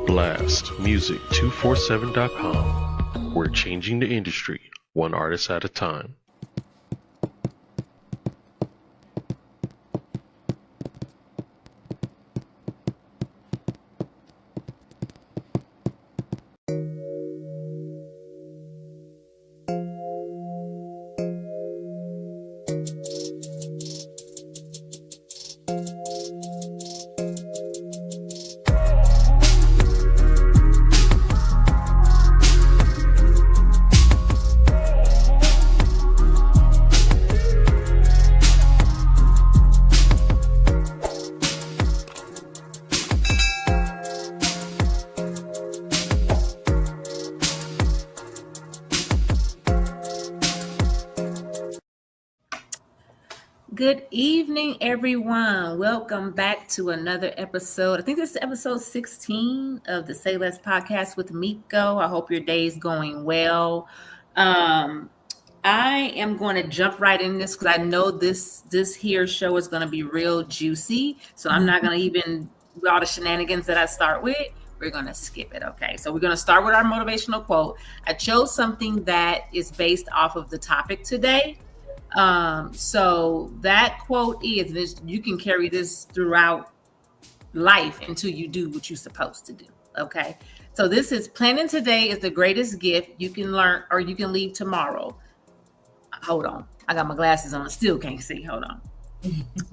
blastmusic247.com. We're changing the industry, one artist at a time. Good evening, everyone. Welcome back to another episode. I think this is episode 16 of the Say Less podcast with Comeiko. I hope your day is going well. I am going to jump right in this because I know this here show is going to be real juicy. So I'm not going to even do all the shenanigans that I start with. We're going to skip it. Okay. So we're going to start with our motivational quote. I chose something that is based off of the topic today. So that quote is this: you can carry this throughout life until you do what you're supposed to do. Okay. So this is: planning today is the greatest gift you can learn or you can leave tomorrow. Hold on. I got my glasses on. I still can't see. Hold on.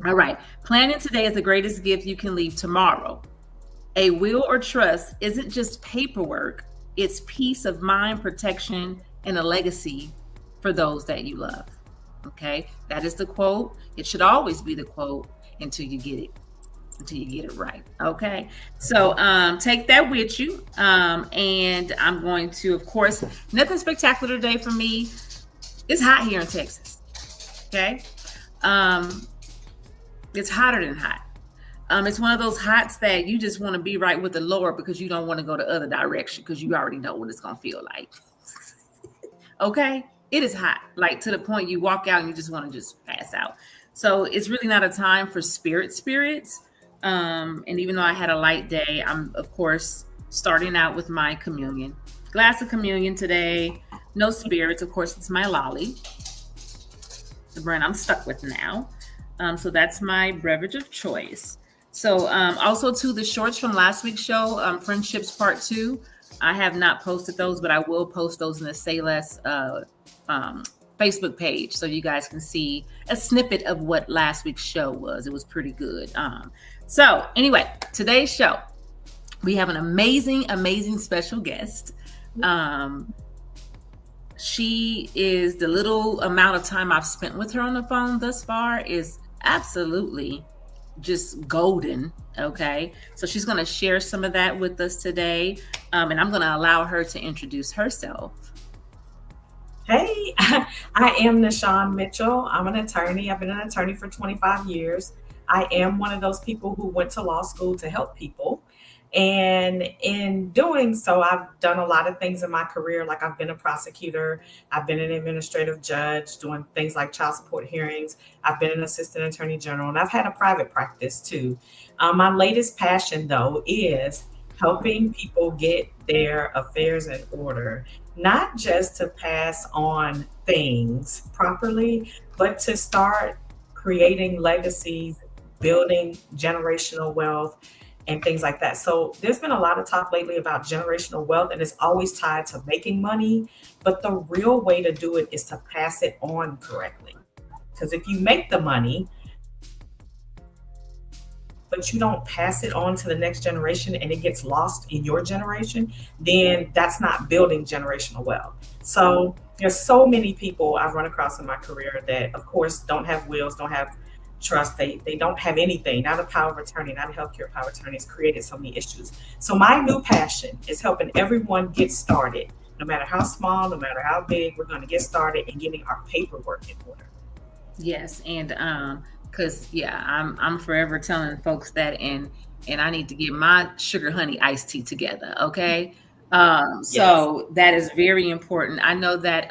All right. Planning today is the greatest gift you can leave tomorrow. A will or trust isn't just paperwork. It's peace of mind, protection, and a legacy for those that you love. Okay, that is the quote. It should always be the quote until you get it right. Okay, so take that with you. And I'm going to, of course, nothing spectacular today for me. It's hot here in Texas. Okay, it's hotter than hot. It's one of those hots that you just want to be right with the Lord because you don't want to go the other direction because you already know what it's gonna feel like. Okay. It is hot, like to the point you walk out and you just want to just pass out. So it's really not a time for spirits. And even though I had a light day, I'm, of course, starting out with my communion. Glass of communion today. No spirits. Of course, it's my lolly, the brand I'm stuck with now. So that's my beverage of choice. So also, too, the shorts from last week's show, Friendships Part 2. I have not posted those, but I will post those in the Say Less Facebook page so you guys can see a snippet of what last week's show was. It was pretty good. So anyway, today's show, we have an amazing special guest. She is, the little amount of time I've spent with her on the phone thus far is absolutely just golden. Okay, so she's going to share some of that with us today, and I'm going to allow her to introduce herself. Hey, I am Nishan Mitchell. I'm an attorney. I've been an attorney for 25 years. I am one of those people who went to law school to help people. And in doing so, I've done a lot of things in my career. Like I've been a prosecutor. I've been an administrative judge doing things like child support hearings. I've been an assistant attorney general, and I've had a private practice too. My latest passion, though, is helping people get their affairs in order, not just to pass on things properly, but to start creating legacies, building generational wealth, and things like that. So there's been a lot of talk lately about generational wealth, and it's always tied to making money. But the real way to do it is to pass it on correctly. Because if you make the money, but you don't pass it on to the next generation and it gets lost in your generation, then that's not building generational wealth. So there's so many people I've run across in my career that, of course, don't have wills, don't have trust. They don't have anything, not a power of attorney, not a healthcare power of attorney. It's created so many issues. So my new passion is helping everyone get started, no matter how small, no matter how big. We're going to get started and getting our paperwork in order. Yes, and because I'm forever telling folks that, and I need to get my sugar honey iced tea together. Okay, so that is very important. I know that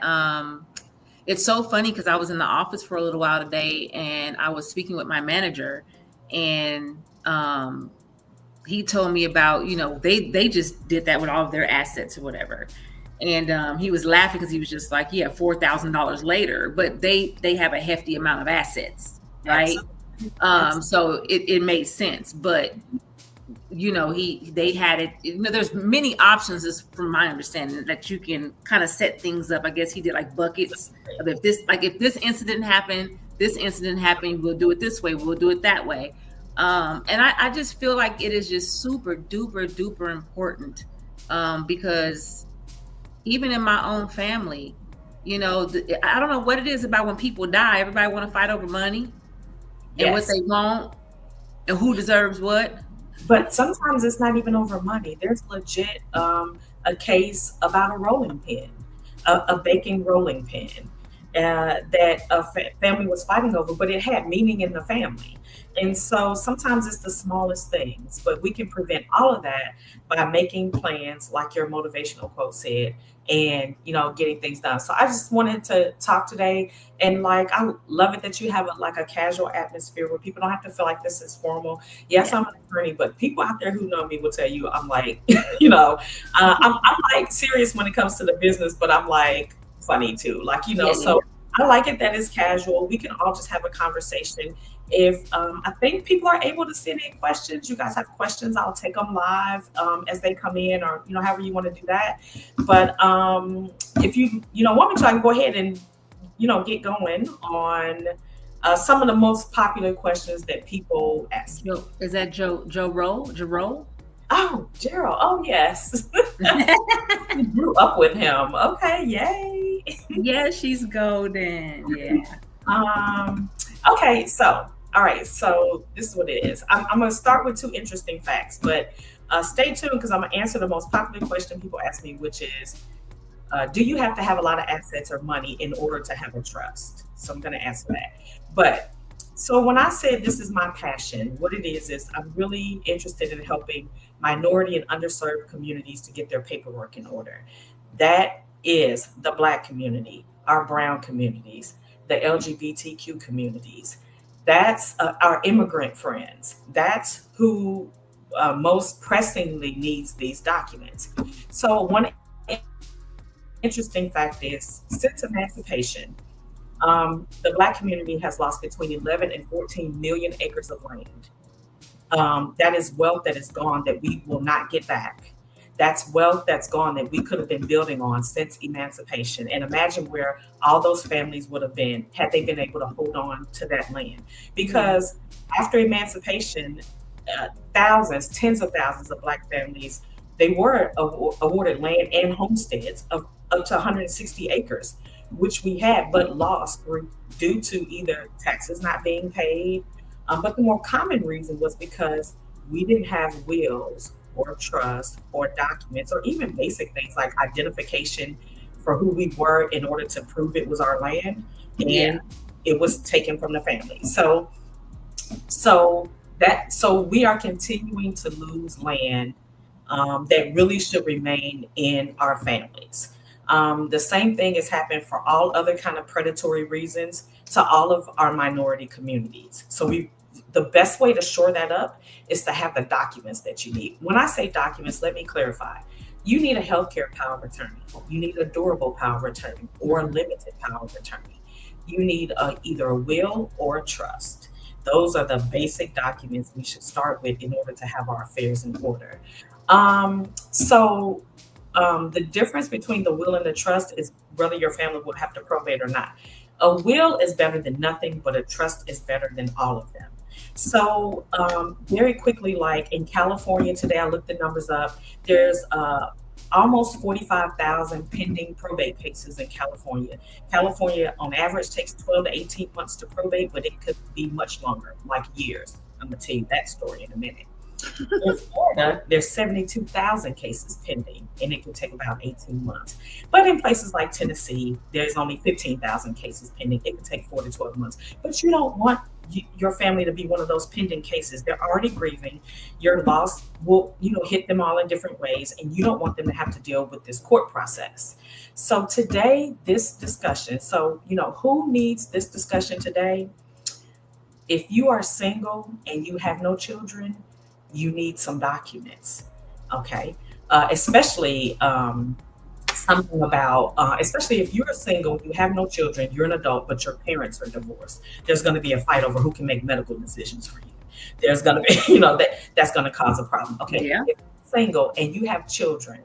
it's so funny because I was in the office for a little while today and I was speaking with my manager, and he told me about, they just did that with all of their assets or whatever. And he was laughing because he was just like, yeah, $4,000 later, but they have a hefty amount of assets, right? Absolutely. So it made sense. But they had it, there's many options, as from my understanding, that you can kind of set things up. I guess he did like buckets of, if this incident happened, we'll do it this way, we'll do it that way. And I just feel like it is just super duper duper important, because even in my own family, I don't know what it is about when people die, everybody want to fight over money and what Yes. they want and who deserves what. But sometimes it's not even over money. There's legit a case about a rolling pin, a baking rolling pin, that a family was fighting over, but it had meaning in the family. And so sometimes it's the smallest things, but we can prevent all of that by making plans, like your motivational quote said, and getting things done. So I just wanted to talk today, and like I love it that you have like a casual atmosphere where people don't have to feel like this is formal. Yes, Yeah. I'm an attorney, but people out there who know me will tell you I'm like, I'm like serious when it comes to the business, but I'm like funny too. Like, Yeah, yeah, so I like it that it's casual. We can all just have a conversation. If I think people are able to send in questions, you guys have questions, I'll take them live as they come in, or however you want to do that. But if you want me to, I can go ahead and get going on some of the most popular questions that people ask me. Joe, is that Joe Roll? Jerome? Oh, Gerald. Oh, yes. You grew up with him. Okay, yay. Yeah, she's golden. Yeah. Um, okay, so all right, so this is what it is. I'm going to start with two interesting facts, but stay tuned because I'm going to answer the most popular question people ask me, which is, do you have to have a lot of assets or money in order to have a trust? So I'm going to answer that. But so when I said this is my passion, what it is I'm really interested in helping minority and underserved communities to get their paperwork in order. That is the Black community, our brown communities, the LGBTQ communities. That's our immigrant friends. That's who most pressingly needs these documents. So one interesting fact is, since emancipation, the Black community has lost between 11 and 14 million acres of land. That is wealth that is gone that we will not get back. That's wealth that's gone that we could have been building on since emancipation. And imagine where all those families would have been had they been able to hold on to that land. Because after emancipation, thousands, tens of thousands of Black families, they were awarded land and homesteads of up to 160 acres, which we had but lost due to either taxes not being paid. But the more common reason was because we didn't have wills or trust or documents or even basic things like identification for who we were in order to prove it was our land, Yeah. and it was taken from the family. So we are continuing to lose land that really should remain in our families. The same thing has happened for all other kind of predatory reasons to all of our minority communities. So the best way to shore that up is to have the documents that you need. When I say documents, let me clarify. You need a healthcare power of attorney. You need a durable power of attorney or a limited power of attorney. You need either a will or a trust. Those are the basic documents we should start with in order to have our affairs in order. The difference between the will and the trust is whether your family will have to probate or not. A will is better than nothing, but a trust is better than all of them. So, very quickly, like in California today, I looked the numbers up. There's almost 45,000 pending probate cases in California. California, on average, takes 12 to 18 months to probate, but it could be much longer, like years. I'm going to tell you that story in a minute. In Florida, there's 72,000 cases pending, and it can take about 18 months. But in places like Tennessee, there's only 15,000 cases pending. It can take 4 to 12 months. But you don't want your family to be one of those pending cases. They're already grieving. Your loss will, hit them all in different ways, and you don't want them to have to deal with this court process. So today, this discussion, who needs this discussion today? If you are single and you have no children, you need some documents. Okay. Especially something about, especially if you're single, you have no children, you're an adult, but your parents are divorced. There's going to be a fight over who can make medical decisions for you. There's going to be, that's going to cause a problem. Okay. Yeah. If you're single and you have children,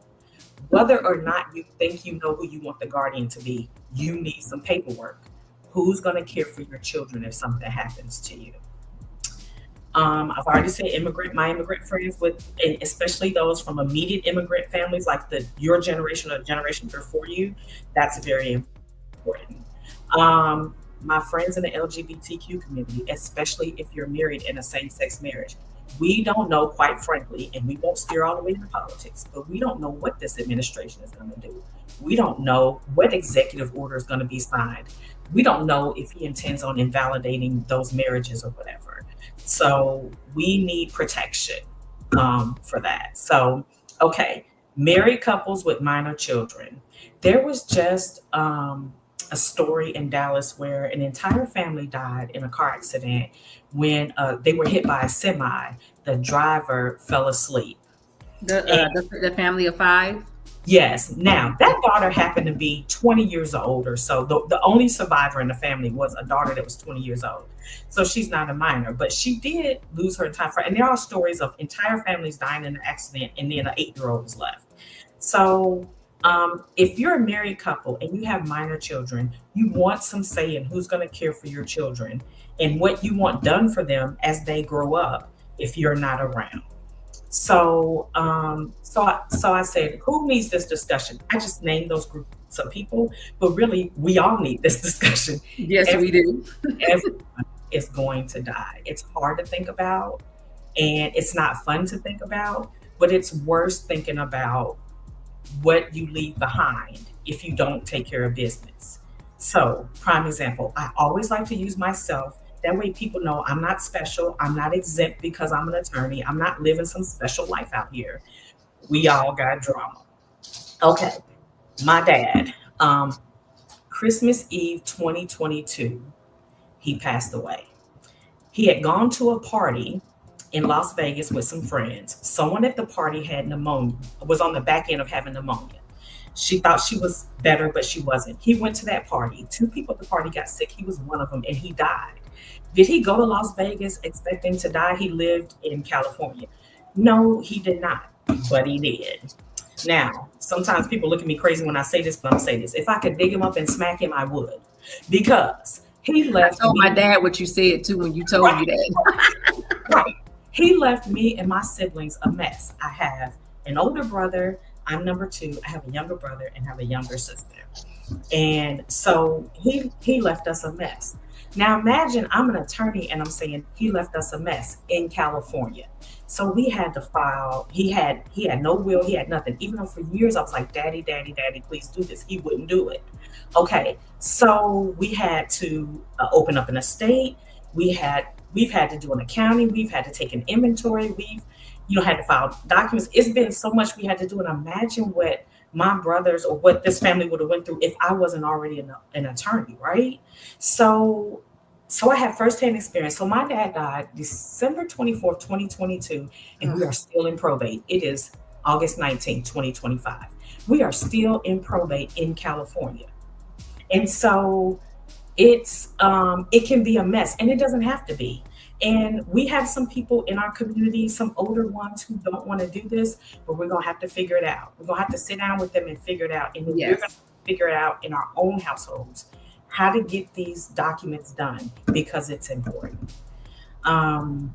whether or not you think you know who you want the guardian to be, you need some paperwork. Who's going to care for your children if something happens to you? I've already said my immigrant friends and especially those from immediate immigrant families, like your generation or the generation before you, that's very important. My friends in the LGBTQ community, especially if you're married in a same-sex marriage, we don't know, quite frankly, and we won't steer all the way into politics, but we don't know what this administration is going to do. We don't know what executive order is going to be signed. We don't know if he intends on invalidating those marriages or whatever. So we need protection for that. So, okay, married couples with minor children. There was just a story in Dallas where an entire family died in a car accident when they were hit by a semi. The driver fell asleep. The family of 5. Yes. Now, that daughter happened to be 20 years older. So the only survivor in the family was a daughter that was 20 years old. So she's not a minor, but she did lose her entire family. And there are stories of entire families dying in an accident and then an 8-year-old is left. So if you're a married couple and you have minor children, you want some say in who's going to care for your children and what you want done for them as they grow up if you're not around. So, I said, who needs this discussion? I just named those groups of people, but really, we all need this discussion. Yes, we do. Everyone is going to die. It's hard to think about, and it's not fun to think about, but it's worse thinking about what you leave behind if you don't take care of business. So, prime example, I always like to use myself. That way people know I'm not special. I'm not exempt because I'm an attorney. I'm not living some special life out here. We all got drama. Okay. My dad, Christmas Eve 2022, he passed away. He had gone to a party in Las Vegas with some friends. Someone at the party had pneumonia, was on the back end of having pneumonia. She thought she was better, but she wasn't. He went to that party. 2 people at the party got sick. He was one of them, and he died. Did he go to Las Vegas expecting to die? He lived in California. No, he did not, but he did. Now, sometimes people look at me crazy when I say this, but I'm saying this. If I could dig him up and smack him, I would. Because he left. I told my dad what you said too when you told me that. Right. He left me and my siblings a mess. I have an older brother. I'm number 2. I have a younger brother and have a younger sister. And so he left us a mess. Now imagine I'm an attorney and I'm saying he left us a mess in California. So we had to file. He had no will. He had nothing. Even though for years I was like, Daddy, Daddy, Daddy, please do this. He wouldn't do it. Okay, so we had to open up an estate. We've had to do an accounting. We've had to take an inventory. We've had to file documents. It's been so much we had to do. And imagine what my brothers or what this family would have went through if I wasn't already an attorney, right? So I have firsthand experience. So my dad died December 24th, 2022, and we are still in probate. It is August 19th, 2025. We are still in probate in California. And so it can be a mess, and it doesn't have to be. And we have some people in our community, some older ones who don't want to do this, but we're going to have to figure it out. We're going to have to sit down with them and figure it out. And we're going to figure it out in our own households, how to get these documents done, because it's important. All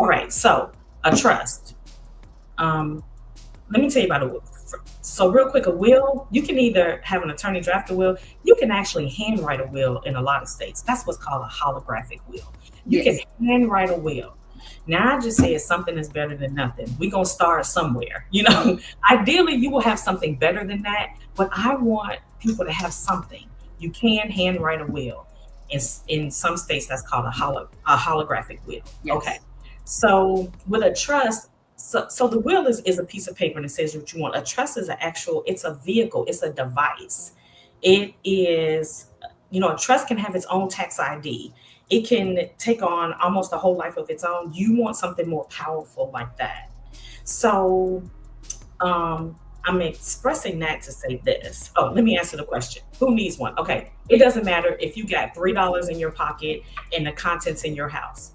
right. So a trust. Let me tell you about a will. So real quick, a will, you can either have an attorney draft a will. You can actually handwrite a will in a lot of states. That's what's called a holographic will. You can handwrite a will. Now I just say something is better than nothing. We're going to start somewhere. Ideally you will have something better than that, but I want people to have something. You can handwrite a will. In some states that's called a holographic will. Yes. Okay. So with a trust, so the will is a piece of paper and it says what you want. A trust is it's a vehicle. It's a device. It is, a trust can have its own tax ID. it can take on almost a whole life of its own. You want something more powerful like that. So I'm expressing that to say this. Oh, let me answer the question. Who needs one? Okay. It doesn't matter if you got $3 in your pocket and the contents in your house.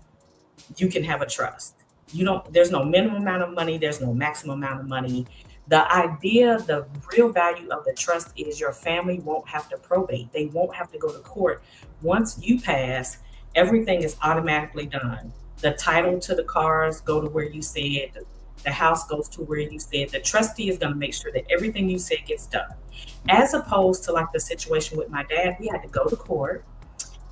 You can have a trust. You don't, there's no minimum amount of money, there's no maximum amount of money. The real value of the trust is your family won't have to probate. They won't have to go to court. Once you pass, everything is automatically done. The title to the cars go to where you said, the house goes to where you said. The trustee is going to make sure that everything you said gets done. As opposed to like the situation with my dad, we had to go to court,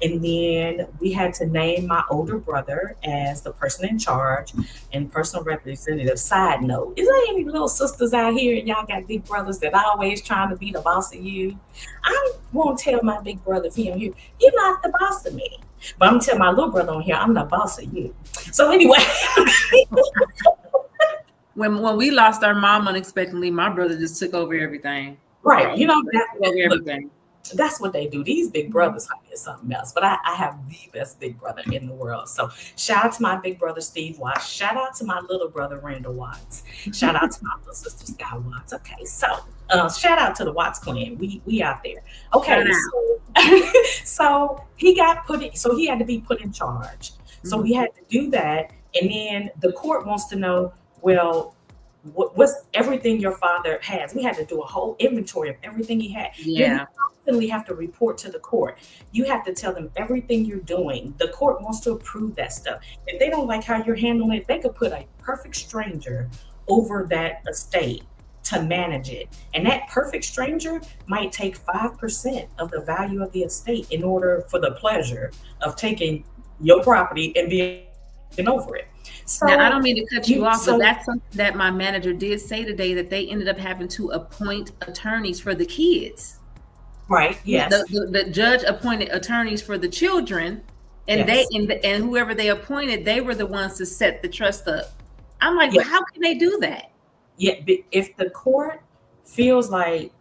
and then we had to name my older brother as the person in charge and personal representative. Side note, is there any little sisters out here and y'all got big brothers that always trying to be the boss of you? I won't tell my big brother if he on here, you're not the boss of me. But I'm gonna tell my little brother on here, I'm the boss of you. So anyway. When we lost our mom unexpectedly, my brother just took over everything. Right. You know, everything. That's what they do. These big brothers is something else. But I have the best big brother in the world. So shout out to my big brother Steve Watts. Shout out to my little brother Randall Watts. Shout out to my little sister Sky Watts. Okay, so shout out to the Watts clan. We out there. Okay, so he got put in. So he had to be put in charge. So we had to do that, and then the court wants to know, well, what's everything your father has. We had to do a whole inventory of everything he had. Yeah. You constantly have to report to the court. You have to tell them everything you're doing. The court wants to approve that stuff. If they don't like how you're handling it, they could put a perfect stranger over that estate to manage it. And that perfect stranger might take 5% of the value of the estate in order for the pleasure of taking your property and being over it. So, now, I don't mean to cut you off, but that's something that my manager did say today, that they ended up having to appoint attorneys for the kids. Right. Yes. The judge appointed attorneys for the children, and yes. and whoever they appointed, they were the ones to set the trust up. I'm like, well, how can they do that? Yeah. If the court feels like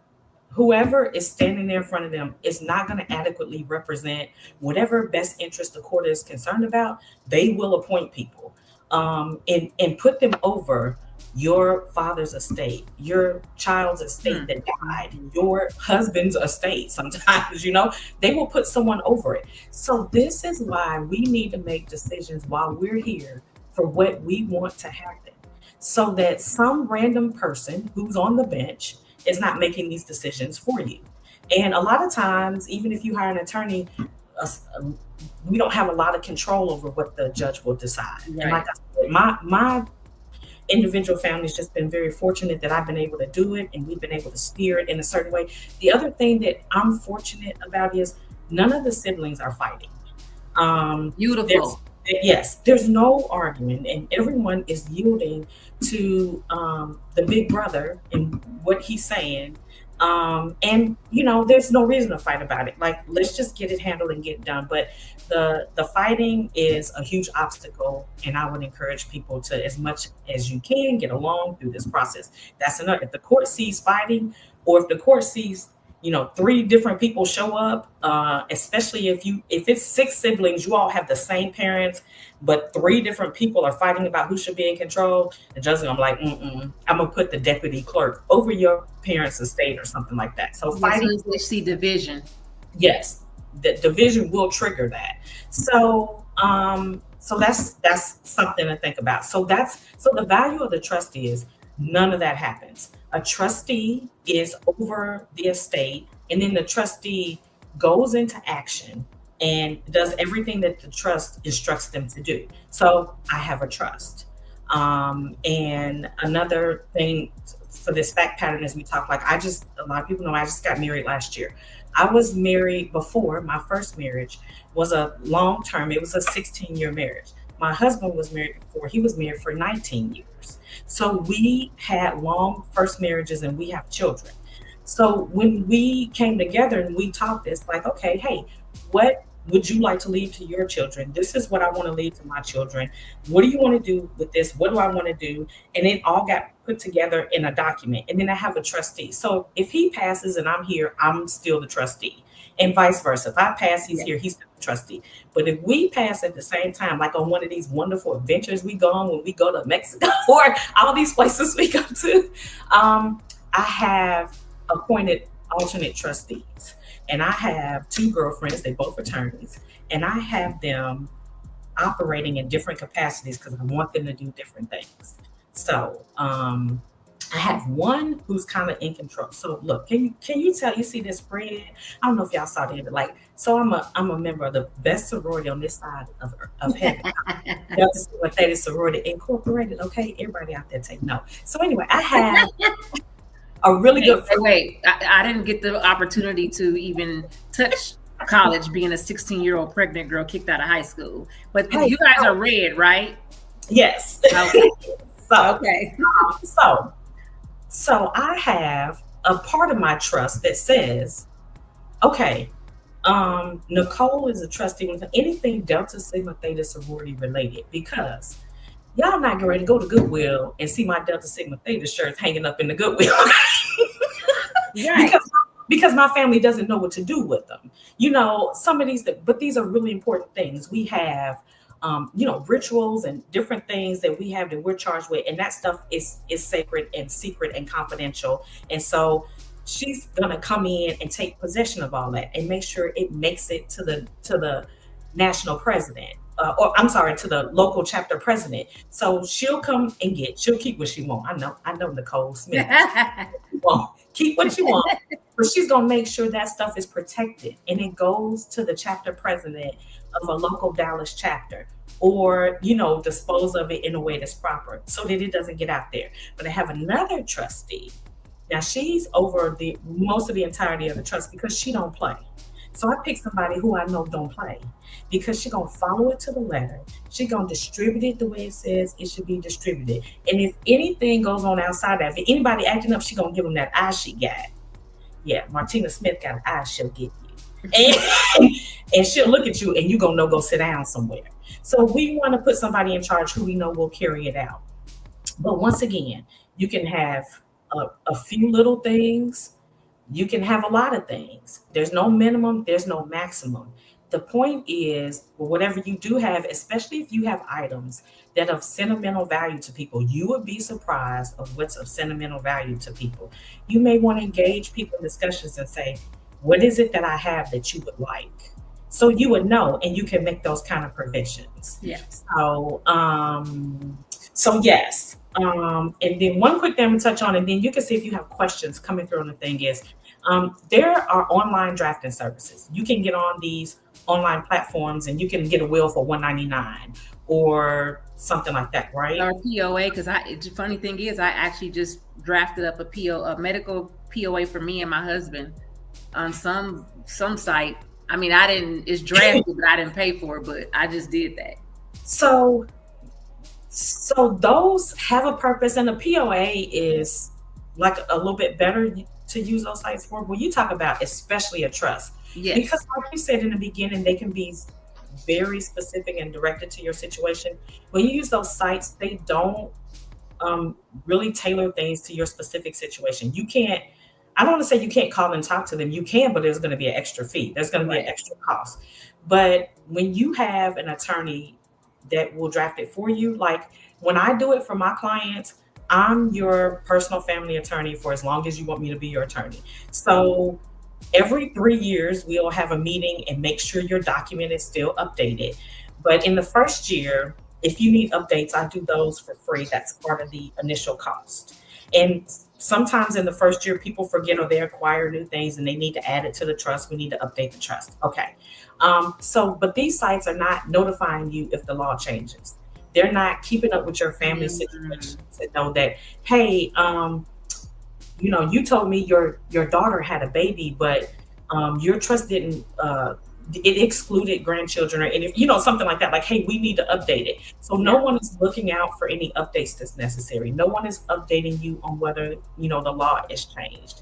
whoever is standing there in front of them is not going to adequately represent whatever best interest the court is concerned about, they will appoint people. And put them over your father's estate, your child's estate that died, your husband's estate. Sometimes, they will put someone over it. So this is why we need to make decisions while we're here for what we want to happen, so that some random person who's on the bench is not making these decisions for you. And a lot of times, even if you hire an attorney, we don't have a lot of control over what the judge will decide. Right. And like I said, my individual family's just been very fortunate that I've been able to do it, and we've been able to steer it in a certain way. The other thing that I'm fortunate about is none of the siblings are fighting. Beautiful. There's no argument, and everyone is yielding to the big brother and what he's saying. And there's no reason to fight about it. Like, let's just get it handled and get it done. But the fighting is a huge obstacle, and I would encourage people to, as much as you can, get along through this process. That's enough. If the court sees fighting, or if the court sees 3 different people show up, especially if it's 6 siblings, you all have the same parents, but 3 different people are fighting about who should be in control. The judge, I'm like, I'm gonna put the deputy clerk over your parents' estate or something like that. So fighting, we see division. Yes, the division will trigger that. So that's something to think about. So the value of the trust is none of that happens. A trustee is over the estate, and then the trustee goes into action and does everything that the trust instructs them to do. So I have a trust. And another thing for this fact pattern, as we talk, a lot of people know I just got married last year. I was married before. My first marriage was a long term. It was a 16-year marriage. My husband was married before. He was married for 19 years. So we had long first marriages, and we have children. So when we came together and we talked, it's like, okay, hey, what would you like to leave to your children? This is what I want to leave to my children. What do you want to do with this? What do I want to do? And it all got put together in a document. And then I have a trustee. So if he passes and I'm here, I'm still the trustee. And vice versa. If I pass, he's here, he's the trustee. But if we pass at the same time, like on one of these wonderful adventures we go on when we go to Mexico or all these places we go to, I have appointed alternate trustees. And I have two girlfriends, they both attorneys, and I have them operating in different capacities because I want them to do different things. So I have one who's kind of in control. So look, can you tell, you see this spread? I don't know if y'all saw that, but like, so I'm a member of the best sorority on this side of heaven. Delta Sigma Theta Sorority Incorporated. Okay, everybody out there take note. So anyway, I have a really good friend. Wait, I didn't get the opportunity to even touch college being a 16-year-old pregnant girl kicked out of high school. But you guys are red, right? Yes. Okay. Okay. So I have a part of my trust that says, okay, Nicole is a trustee with anything Delta Sigma Theta sorority related, because y'all not getting ready to go to Goodwill and see my Delta Sigma Theta shirts hanging up in the Goodwill. Right. Because my family doesn't know what to do with them. You know, some of these, but these are really important things. We have, rituals and different things that we have that we're charged with. And that stuff is sacred and secret and confidential. And so she's going to come in and take possession of all that and make sure it makes it to the national president. To the local chapter president. So she'll come and she'll keep what she wants. I know Nicole Smith. Keep what you want, but she's gonna make sure that stuff is protected and it goes to the chapter president of a local Dallas chapter, or dispose of it in a way that's proper so that it doesn't get out there. But I have another trustee. Now she's over most of the entirety of the trust because she don't play. So I picked somebody who I know don't play, because she's going to follow it to the letter. She's going to distribute it the way it says it should be distributed. And if anything goes on outside that, if anybody acting up, she's going to give them that eye she got. Yeah, Martina Smith got an eye she'll give you. And she'll look at you and you're going to go sit down somewhere. So we want to put somebody in charge who we know will carry it out. But once again, you can have a few little things. You can have a lot of things. There's no minimum, there's no maximum. The point is, whatever you do have, especially if you have items that are of sentimental value to people, you would be surprised of what's of sentimental value to people. You may want to engage people in discussions and say, what is it that I have that you would like? So you would know, and you can make those kind of provisions. Yeah. So yes. And then one quick thing I'm going to touch on, and then you can see if you have questions coming through on the thing is, there are online drafting services. You can get on these online platforms and you can get a will for $199 or something like that, right? Or POA, because the funny thing is, I actually just drafted up a medical POA for me and my husband on some site. I mean, it's drafted, but I didn't pay for it, but I just did that. So those have a purpose, and the POA is like a little bit better to use those sites for. When you talk about especially a trust, yes. Because like you said in the beginning, they can be very specific and directed to your situation. When you use those sites, they don't really tailor things to your specific situation. You can't, I don't want to say you can't call and talk to them. You can, but there's going to be an extra fee. There's going to be an extra cost. But when you have an attorney that will draft it for you, like when I do it for my clients, I'm your personal family attorney for as long as you want me to be your attorney. So every 3 years, we'll have a meeting and make sure your document is still updated. But in the first year, if you need updates, I do those for free. That's part of the initial cost. And sometimes in the first year, people forget or they acquire new things and they need to add it to the trust. We need to update the trust. Okay. But these sites are not notifying you if the law changes. They're not keeping up with your family situation to know that, hey, you told me your daughter had a baby, but your trust didn't, it excluded grandchildren, or something like that. Like, hey, we need to update it. So no one is looking out for any updates that's necessary. No one is updating you on whether, the law is changed.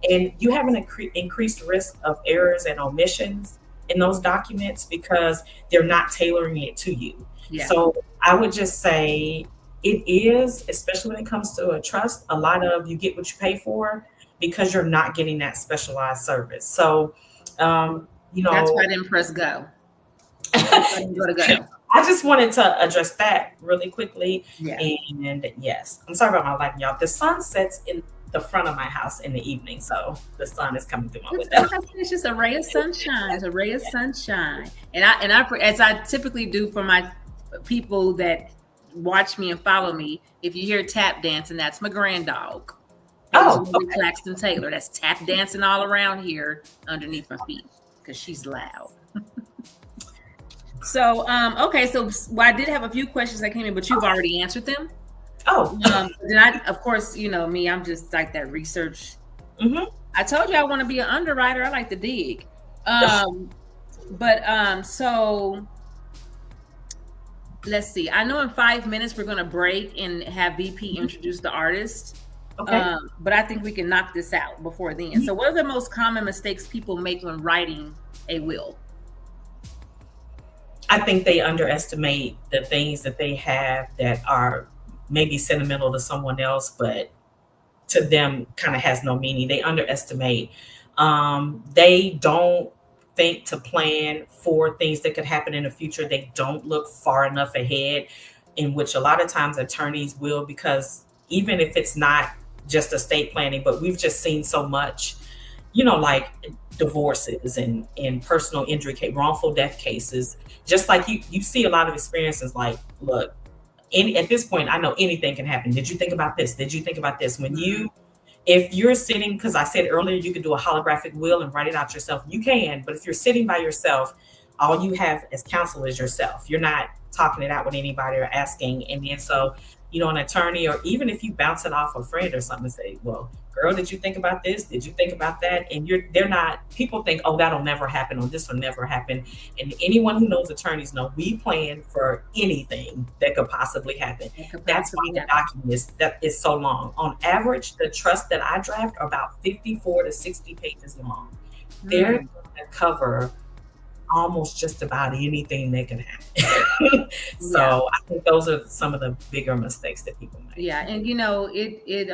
And you have an increased risk of errors and omissions in those documents because they're not tailoring it to you. Yeah. So I would just say it is, especially when it comes to a trust, a lot of you get what you pay for because you're not getting that specialized service. So, that's why I didn't press go. Go. I just wanted to address that really quickly. Yeah. And yes, I'm sorry about my lighting, y'all. The sun sets in the front of my house in the evening, so the sun is coming through my window. It's just a ray of sunshine. It's a ray of sunshine. And I, as I typically do for my people that watch me and follow me, if you hear tap dancing, that's my grand dog. Okay. Claxton Taylor. That's tap dancing all around here underneath my feet because she's loud. So, okay. So I did have a few questions that came in, but you've already answered them. Oh. Then I, of course, you know me, I'm just like that research. Mm-hmm. I told you I want to be an underwriter. I like to dig. So let's see. I know in 5 minutes we're going to break and have VP introduce the artist. Okay. But I think we can knock this out before then. Mm-hmm. So what are the most common mistakes people make when writing a will? I think they underestimate the things that they have that are maybe sentimental to someone else, but to them kind of has no meaning. They underestimate. They don't think to plan for things that could happen in the future. They don't look far enough ahead, in which a lot of times attorneys will, because even if it's not just estate planning, but we've just seen so much, you know, like divorces and personal injury wrongful death cases. Just like you see a lot of experiences like, look, at this point, I know anything can happen. Did you think about this? Did you think about this? If you're sitting, because I said earlier, you can do a holographic will and write it out yourself. You can, but if you're sitting by yourself, all you have as counsel is yourself. You're not talking it out with anybody or asking. And then so, you know, an attorney, or even if you bounce it off a friend or something, say, well, girl, did you think about this? Did you think about that? And they're not, people think, oh, that'll never happen, or this will never happen. And anyone who knows attorneys know we plan for anything that could possibly happen. That's why the document is so long. On average, the trusts that I draft are about 54 to 60 pages long. They're going to cover almost just about anything that can happen. So I think those are some of the bigger mistakes that people make. Yeah. And you know, it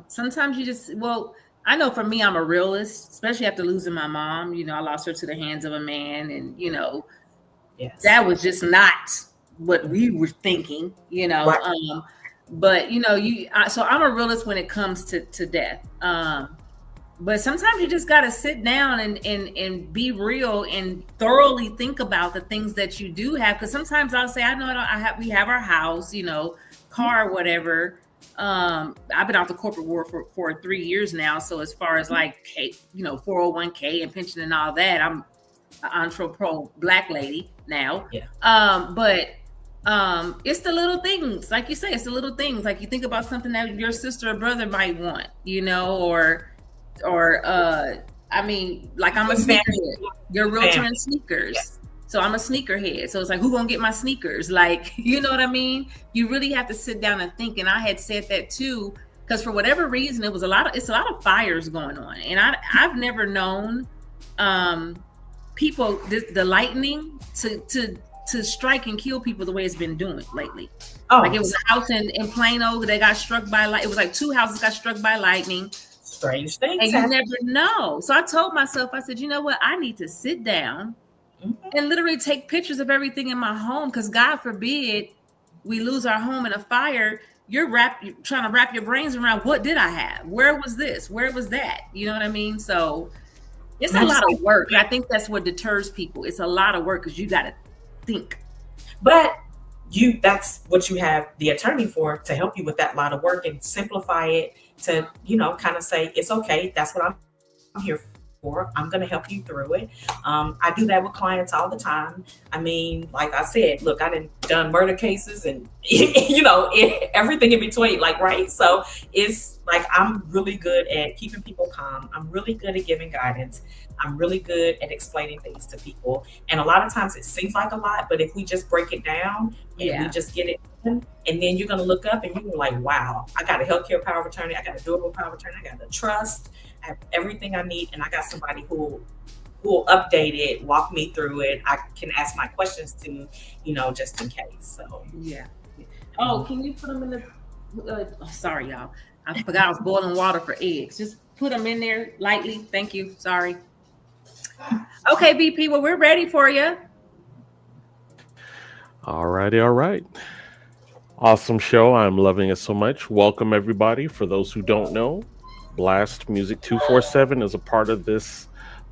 sometimes you just, well, I know for me, I'm a realist, especially after losing my mom. You know, I lost her to the hands of a man, and you know, that was just not what we were thinking, you know. Right. But you know, so I'm a realist when it comes to death. But sometimes you just got to sit down and be real and thoroughly think about the things that you do have. Because sometimes I'll say, we have our house, you know, car, whatever. I've been out the corporate world for 3 years now. So as far as like, you know, 401k and pension and all that, I'm an entrepreneur Black lady now. Yeah. But it's the little things, like you say, it's the little things. Like you think about something that your sister or brother might want, you know, or I mean, like I'm a sneakerhead. You're a realtor in sneakers. Yeah. So I'm a sneakerhead. So it's like, who gonna get my sneakers? Like, you know what I mean? You really have to sit down and think. And I had said that too, because for whatever reason, it's a lot of fires going on. And I've never known people, the lightning to strike and kill people the way it's been doing lately. Oh. Like it was a house in Plano that got struck by light. It was like 2 houses got struck by lightning. Strange things. And you never know. So I told myself, I said, you know what? I need to sit down and literally take pictures of everything in my home, because God forbid we lose our home in a fire. You're trying to wrap your brains around, what did I have? Where was this? Where was that? You know what I mean? So it's a lot of work. And I think that's what deters people. It's a lot of work because you got to think. But that's what you have the attorney for, to help you with that lot of work and simplify it, to, you know, kind of say, it's okay. That's what I'm here for. I'm going to help you through it. I do that with clients all the time. I mean, like I said, look, I done murder cases and, you know, everything in between, like, right. So it's like, I'm really good at keeping people calm. I'm really good at giving guidance. I'm really good at explaining things to people. And a lot of times it seems like a lot, but if we just break it down and we just get it done, and then you're going to look up and you're like, wow, I got a healthcare power of attorney. I got a durable power of attorney. I got the trust. I have everything I need. And I got somebody who will update it, walk me through it. I can ask my questions to, you know, just in case. So, yeah. Oh, can you put them in the, sorry, y'all. I forgot I was boiling water for eggs. Just put them in there lightly. Thank you. Sorry. Okay, VP. Well, we're ready for you. Alrighty, all right. Awesome show. I'm loving it so much. Welcome, everybody. For those who don't know, Blast Music 247 is a part of this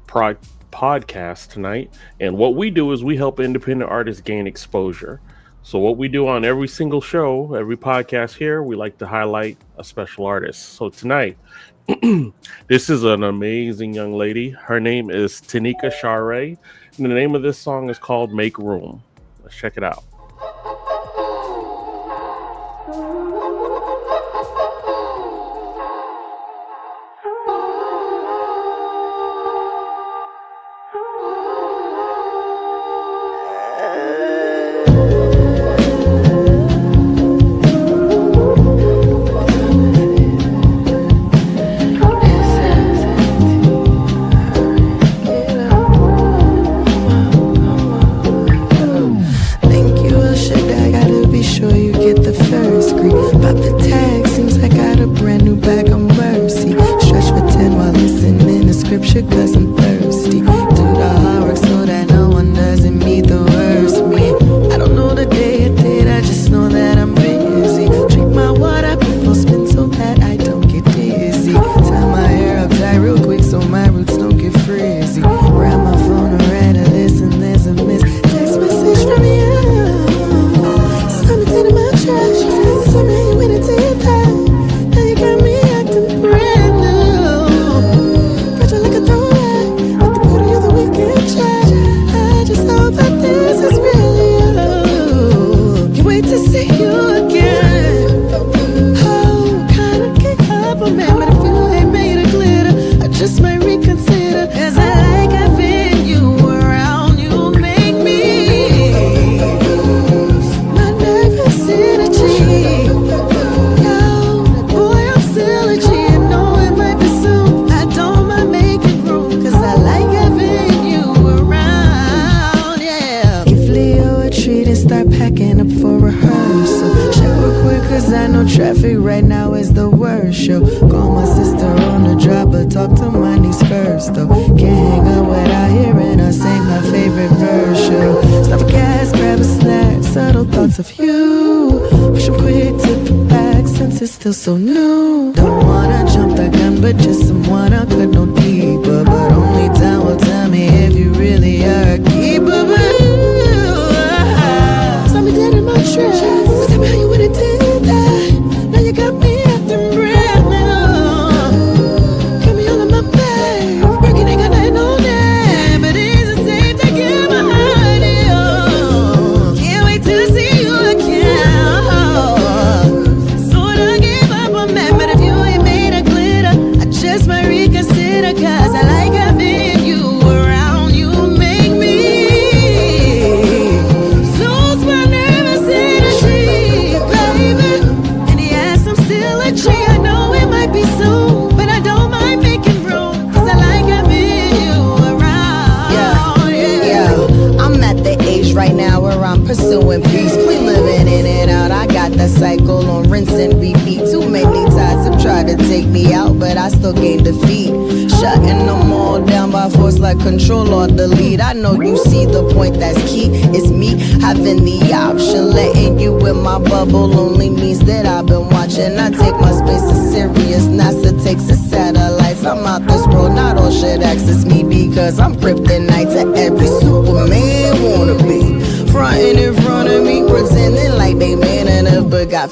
pro- podcast tonight. And what we do is we help independent artists gain exposure. So, what we do on every single show, every podcast here, we like to highlight a special artist. So, tonight, this is an amazing young lady. Her name is Tanika Share. And the name of this song is called Make Room. Let's check it out.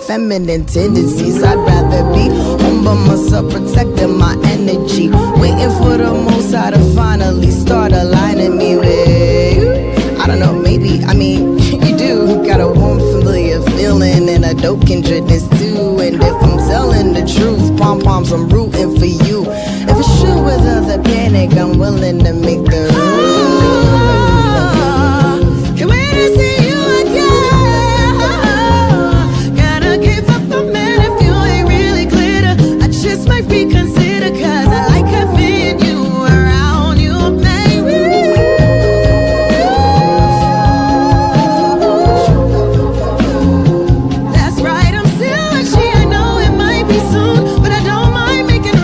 Feminine tendencies. I'd rather be home by myself, protecting my energy, waiting for the most high to finally start aligning me with. I don't know, maybe, you do got a warm, familiar feeling and a dope kindredness too. And if I'm telling the truth, pom-poms, I'm rooting for you. If it's true without the panic, I'm willing to make the can't wait to see you again. Might reconsider, cause I like having you around. You make me. That's right, I'm still a G. I know it might be soon, but I don't mind making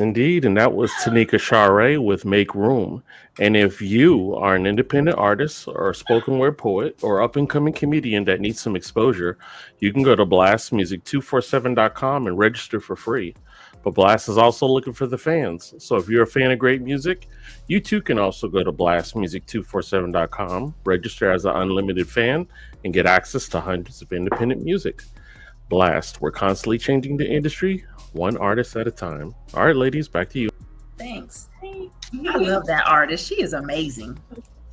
Yes, indeed. And that was Tanika Share with Make Room. And if you are an independent artist or a spoken word poet or up and coming comedian that needs some exposure, you can go to blastmusic247.com and register for free. But Blast is also looking for the fans. So if you're a fan of great music, you too can also go to blastmusic247.com, register as an unlimited fan, and get access to hundreds of independent music. Blast, we're constantly changing the industry, one artist at a time. All right, ladies, back to you. Thanks. I love that artist. She is amazing.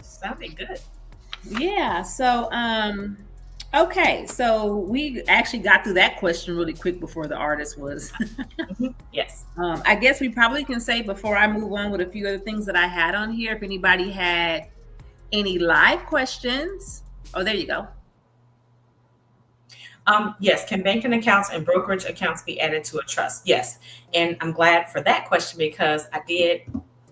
Sounded good. Yeah. So, okay. So we actually got through that question really quick before the artist was. Yes. I guess we probably can say before I move on with a few other things that I had on here, if anybody had any live questions. Oh, there you go. Yes. Can banking accounts and brokerage accounts be added to a trust? Yes. And I'm glad for that question because I did,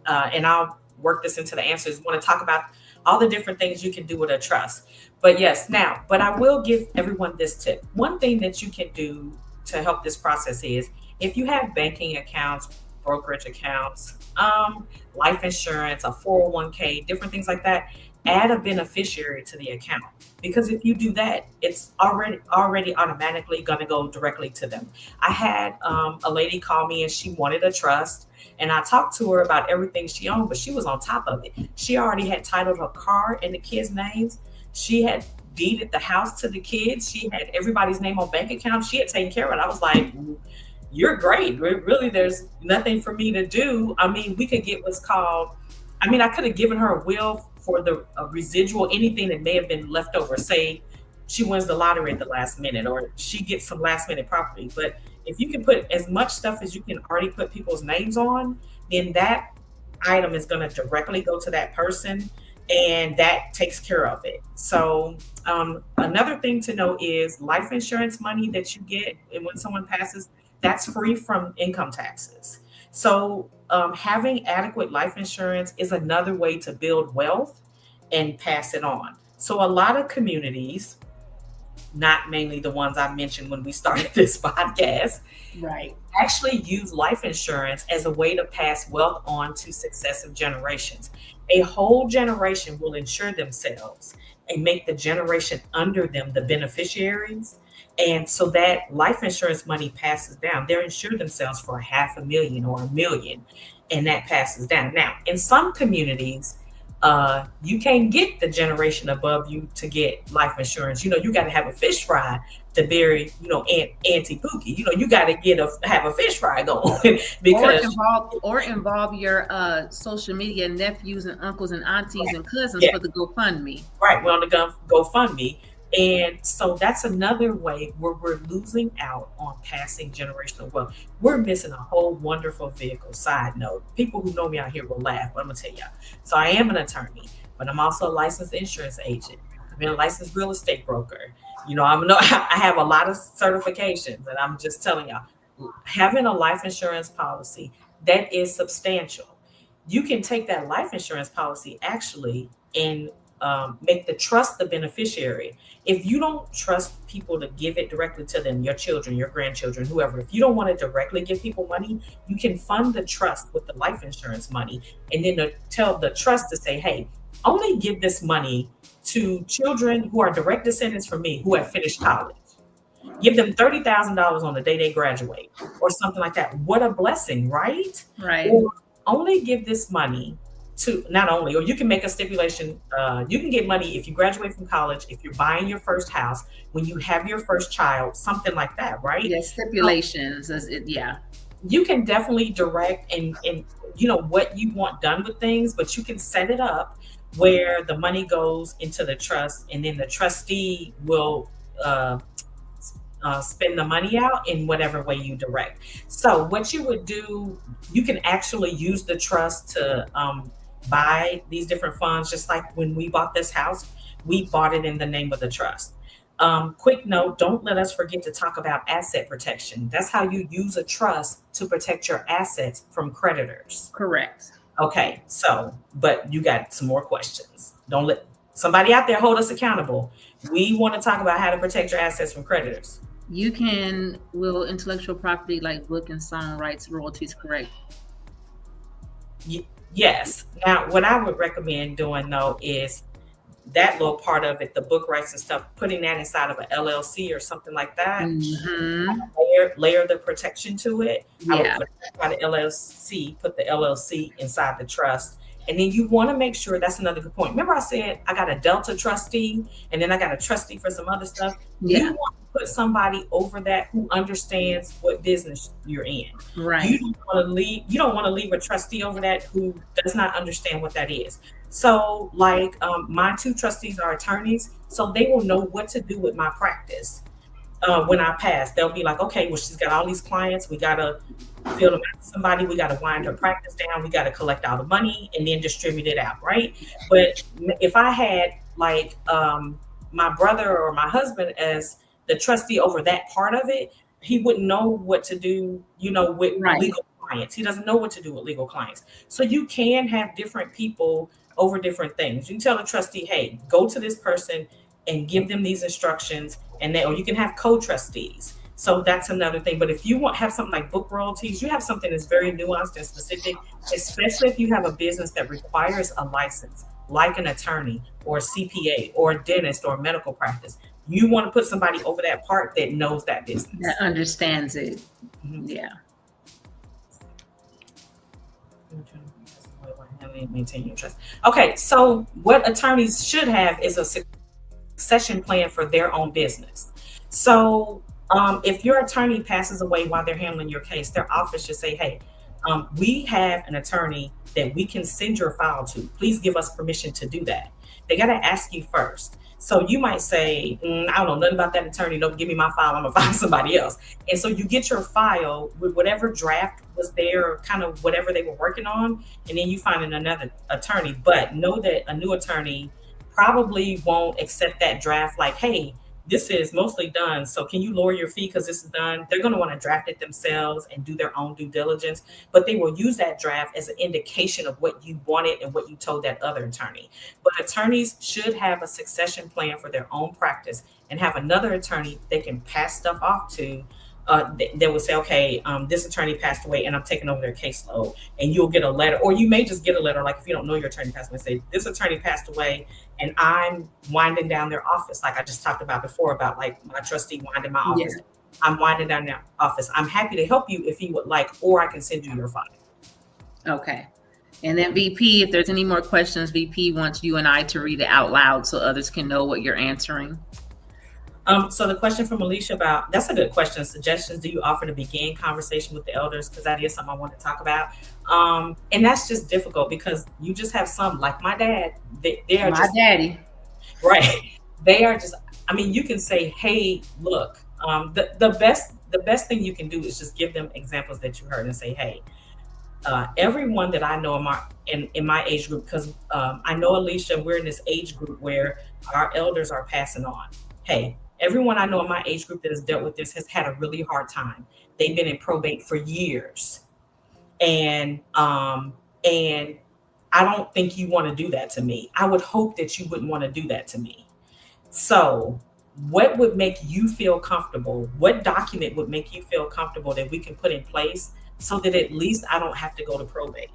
and I'll work this into the answers. Want to talk about all the different things you can do with a trust. But yes, but I will give everyone this tip. One thing that you can do to help this process is if you have banking accounts, brokerage accounts, life insurance, a 401k, different things like that, add a beneficiary to the account. Because if you do that, it's already automatically going to go directly to them. I had a lady call me and she wanted a trust. And I talked to her about everything she owned, but she was on top of it. She already had titled her car in the kids' names. She had deeded the house to the kids. She had everybody's name on bank accounts. She had taken care of it. I was like, you're great. Really, there's nothing for me to do. I mean, we could get what's called, I could have given her a will for the residual, anything that may have been left over. Say she wins the lottery at the last minute or she gets some last minute property. But if you can put as much stuff as you can already put people's names on, then that item is going to directly go to that person and that takes care of it. So another thing to know is life insurance money that you get and when someone passes, that's free from income taxes. So having adequate life insurance is another way to build wealth and pass it on. So a lot of communities, not mainly the ones I mentioned when we started this podcast, right, actually use life insurance as a way to pass wealth on to successive generations. A whole generation will insure themselves and make the generation under them the beneficiaries. And so that life insurance money passes down. They're insured themselves for $500,000 or $1 million, and that passes down. Now, in some communities, you can't get the generation above you to get life insurance. You got to have a fish fry to bury, Auntie Pookie. You got to have a fish fry going because or involve your social media nephews and uncles and aunties and cousins for the GoFundMe. Right, we're on the GoFundMe. And so that's another way where we're losing out on passing generational wealth. We're missing a whole wonderful vehicle. Side note, people who know me out here will laugh, but I'm going to tell y'all. So I am an attorney, but I'm also a licensed insurance agent. I've been a licensed real estate broker. I have a lot of certifications, and I'm just telling y'all, having a life insurance policy that is substantial. You can take that life insurance policy actually and make the trust the beneficiary. If you don't trust people to give it directly to them, your children, your grandchildren, whoever, if you don't want to directly give people money, you can fund the trust with the life insurance money and then tell the trust to say, hey, only give this money to children who are direct descendants from me who have finished college. Give them $30,000 on the day they graduate or something like that. What a blessing, right? Right. Or only give this money to not only, or you can make a stipulation, you can get money if you graduate from college, if you're buying your first house, when you have your first child, something like that, right? Yeah, stipulations. You can definitely direct and what you want done with things, but you can set it up where the money goes into the trust and then the trustee will spend the money out in whatever way you direct. So what you would do, you can actually use the trust to buy these different funds. Just like when we bought this house, we bought it in the name of the trust. Quick note, don't let us forget to talk about asset protection. That's how you use a trust to protect your assets from creditors. Correct. Okay, but you got some more questions. Don't let somebody out there hold us accountable. We want to talk about how to protect your assets from creditors. You can will intellectual property like book and song rights, royalties, correct? Yes. Now, what I would recommend doing though is that little part of it, the book rights and stuff, putting that inside of an LLC or something like that. Mm-hmm. Layer the protection to it. I would Yeah. put it inside the LLC, put the LLC inside the trust. And then you want to make sure, that's another good point. Remember I said I got a Delta trustee and then I got a trustee for some other stuff. Yeah. You want to put somebody over that who understands what business you're in. Right. You don't want to leave a trustee over that who does not understand what that is. So like my two trustees are attorneys, so they will know what to do with my practice. When I pass, they'll be like, okay, well, she's got all these clients. We got to fill them out to somebody. We got to wind her practice down. We got to collect all the money and then distribute it out, right? But if I had like my brother or my husband as the trustee over that part of it, he wouldn't know what to do, with legal clients. He doesn't know what to do with legal clients. So you can have different people over different things. You can tell the trustee, hey, go to this person and give them these instructions, or you can have co-trustees. So that's another thing. But if you have something like book royalties, you have something that's very nuanced and specific, especially if you have a business that requires a license, like an attorney or a CPA or a dentist or a medical practice. You want to put somebody over that part that knows that business. That understands it. Mm-hmm. Yeah. Maintain your trust. Okay, so what attorneys should have is a succession plan for their own business. So if your attorney passes away while they're handling your case, their office should say, hey, we have an attorney that we can send your file to. Please give us permission to do that. They got to ask you first. So you might say, I don't know nothing about that attorney. Don't give me my file. I'm going to find somebody else. And so you get your file with whatever draft was there, kind of whatever they were working on. And then you find another attorney. But know that a new attorney probably won't accept that draft like, hey, this is mostly done, so can you lower your fee because this is done? They're going to want to draft it themselves and do their own due diligence, but they will use that draft as an indication of what you wanted and what you told that other attorney. But attorneys should have a succession plan for their own practice and have another attorney they can pass stuff off to. They will say, okay, this attorney passed away and I'm taking over their caseload, and you'll get a letter, or you may just get a letter, like if you don't know your attorney passed away, say this attorney passed away and I'm winding down their office, like I just talked about before, about like my trustee winding my office. Yeah. I'm winding down their office. I'm happy to help you if you would like, or I can send you your file. Okay. And then VP, if there's any more questions, VP wants you and I to read it out loud so others can know what you're answering. So the question from Alicia about, that's a good question. Suggestions do you offer to begin conversation with the elders? Because that is something I want to talk about. And that's just difficult because you just have some, like my dad, they are my just, daddy. Right. They are just, I mean, you can say, hey, look, the best thing you can do is just give them examples that you heard and say, hey, everyone that I know in my age group, because I know, Alicia, we're in this age group where our elders are passing on. Hey, everyone I know in my age group that has dealt with this has had a really hard time. They've been in probate for years. And I don't think you want to do that to me. I would hope that you wouldn't want to do that to me. So what would make you feel comfortable? What document would make you feel comfortable that we can put in place so that at least I don't have to go to probate?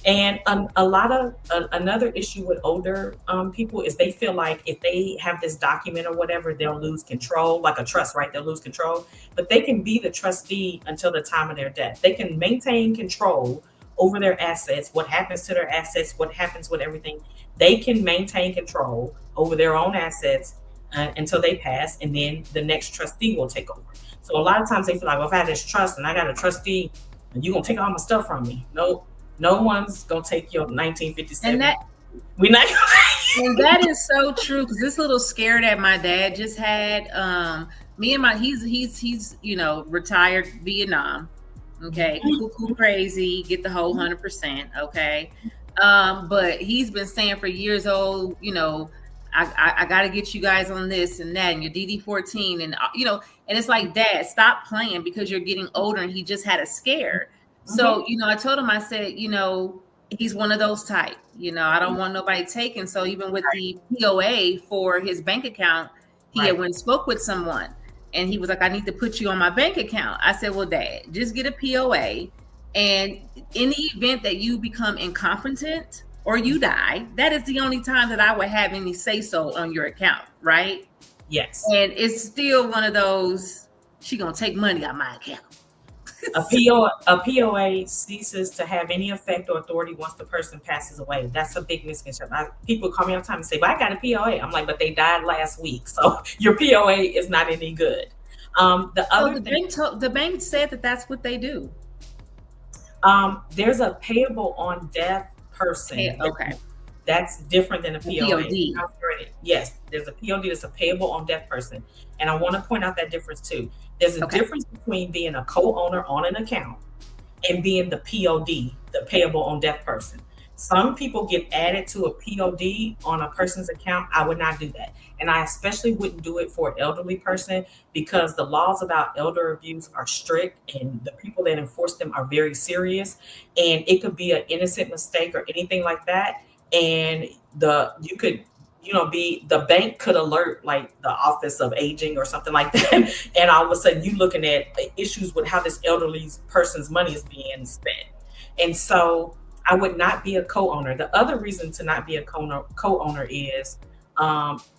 And another issue with older people is they feel like if they have this document or whatever, they'll lose control, like a trust, right? They'll lose control, but they can be the trustee until the time of their death. They can maintain control over their assets, what happens to their assets, what happens with everything. They can maintain control over their own assets until they pass, and then the next trustee will take over. So a lot of times they feel like, well, if I have this trust and I got a trustee, and you're going to take all my stuff from me. No one's gonna take your 1957. And we're not gonna. And that is so true, because this little scare that my dad just had. Me and he's retired Vietnam. Okay, cuckoo crazy, get the whole 100%. Okay, but he's been saying for years, I got to get you guys on this and that, and your DD-14, and and it's like, Dad, stop playing because you're getting older, and he just had a scare. So, I told him, I said, he's one of those type, I don't want nobody taken. So even with the POA for his bank account, he had went and spoke with someone, and he was like, I need to put you on my bank account. I said, well, Dad, just get a POA, And in the event that you become incompetent or you die, that is the only time that I would have any say so on your account, right? Yes. And it's still one of those, she gonna take money out my account. A POA ceases to have any effect or authority once the person passes away. That's a big misconception. People call me all the time and say, "Well, I got a POA." I'm like, "But they died last week, so your POA is not any good." The bank said that that's what they do. There's a payable on death person. Okay. That's different than a POA. POD. Yes, there's a POD that's a payable on death person. And I want to point out that difference too. There's a difference between being a co-owner on an account and being the POD, the payable on death person. Some people get added to a POD on a person's account. I would not do that. And I especially wouldn't do it for an elderly person because the laws about elder abuse are strict and the people that enforce them are very serious. And it could be an innocent mistake or anything like that. And the bank could alert like the Office of Aging or something like that. And all of a sudden you looking at issues with how this elderly person's money is being spent. And so I would not be a co-owner. The other reason to not be a co-owner is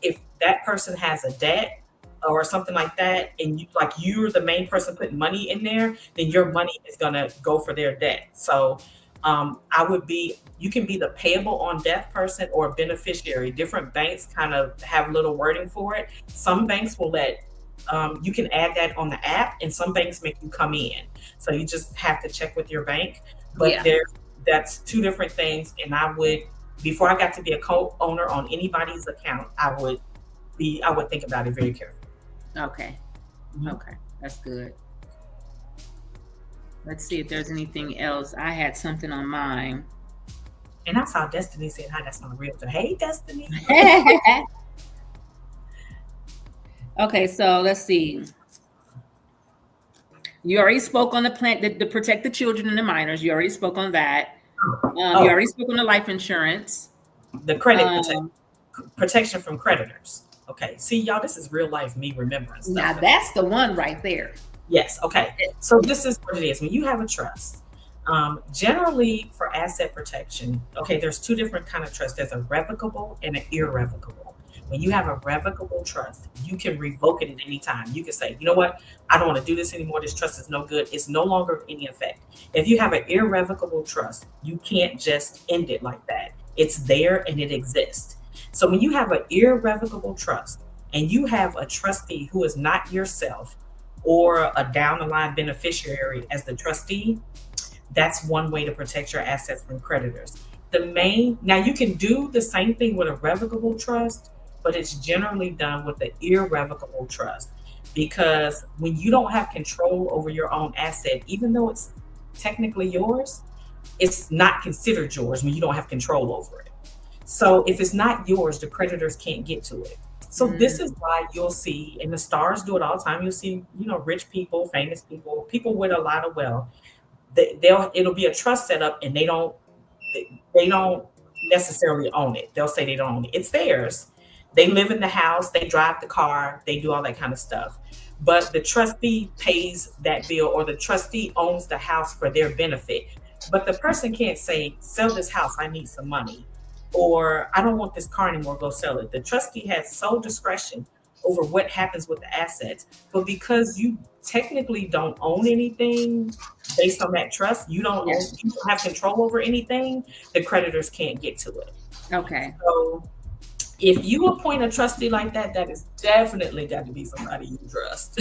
if that person has a debt or something like that, and you're the main person putting money in there, then your money is gonna go for their debt. So you can be the payable on death person or beneficiary. Different banks kind of have a little wording for it. Some banks will let you can add that on the app, and some banks make you come in. So you just have to check with your bank. But that's two different things. And before I got to be a co-owner on anybody's account, I would think about it very carefully. Okay. Mm-hmm. Okay. That's good. Let's see if there's anything else. I had something on mine. And I saw Destiny said, "Hi, that's my realtor." Hey, Destiny. Okay, so let's see. You already spoke on the plan to protect the children and the minors. You already spoke on that. You already spoke on the life insurance. The credit protection from creditors. Okay. See, y'all, this is real life me remembering stuff. Now, that's the one right there. Yes. Okay. So this is what it is. When you have a trust, generally for asset protection, okay, there's two different kind of trusts. There's a revocable and an irrevocable. When you have a revocable trust, you can revoke it at any time. You can say, "You know what? I don't want to do this anymore. This trust is no good. It's no longer of any effect." If you have an irrevocable trust, you can't just end it like that. It's there and it exists. So when you have an irrevocable trust and you have a trustee who is not yourself or a down the line beneficiary as the trustee, that's one way to protect your assets from creditors. Now you can do the same thing with a revocable trust, but it's generally done with the irrevocable trust, because when you don't have control over your own asset, even though it's technically yours, it's not considered yours when you don't have control over it. So if it's not yours, the creditors can't get to it. So this is why you'll see, and the stars do it all the time, you'll see, rich people, famous people with a lot of wealth, it'll be a trust set up and they don't necessarily own it. They'll say they don't own it. It's theirs. They live in the house, they drive the car, they do all that kind of stuff. But the trustee pays that bill, or the trustee owns the house for their benefit. But the person can't say, "Sell this house, I need some money," or "I don't want this car anymore, go sell it." The trustee has sole discretion over what happens with the assets. But because you technically don't own anything based on that trust, you don't have control over anything, the creditors can't get to it. Okay. So if you appoint a trustee like that, that is definitely got to be somebody you trust.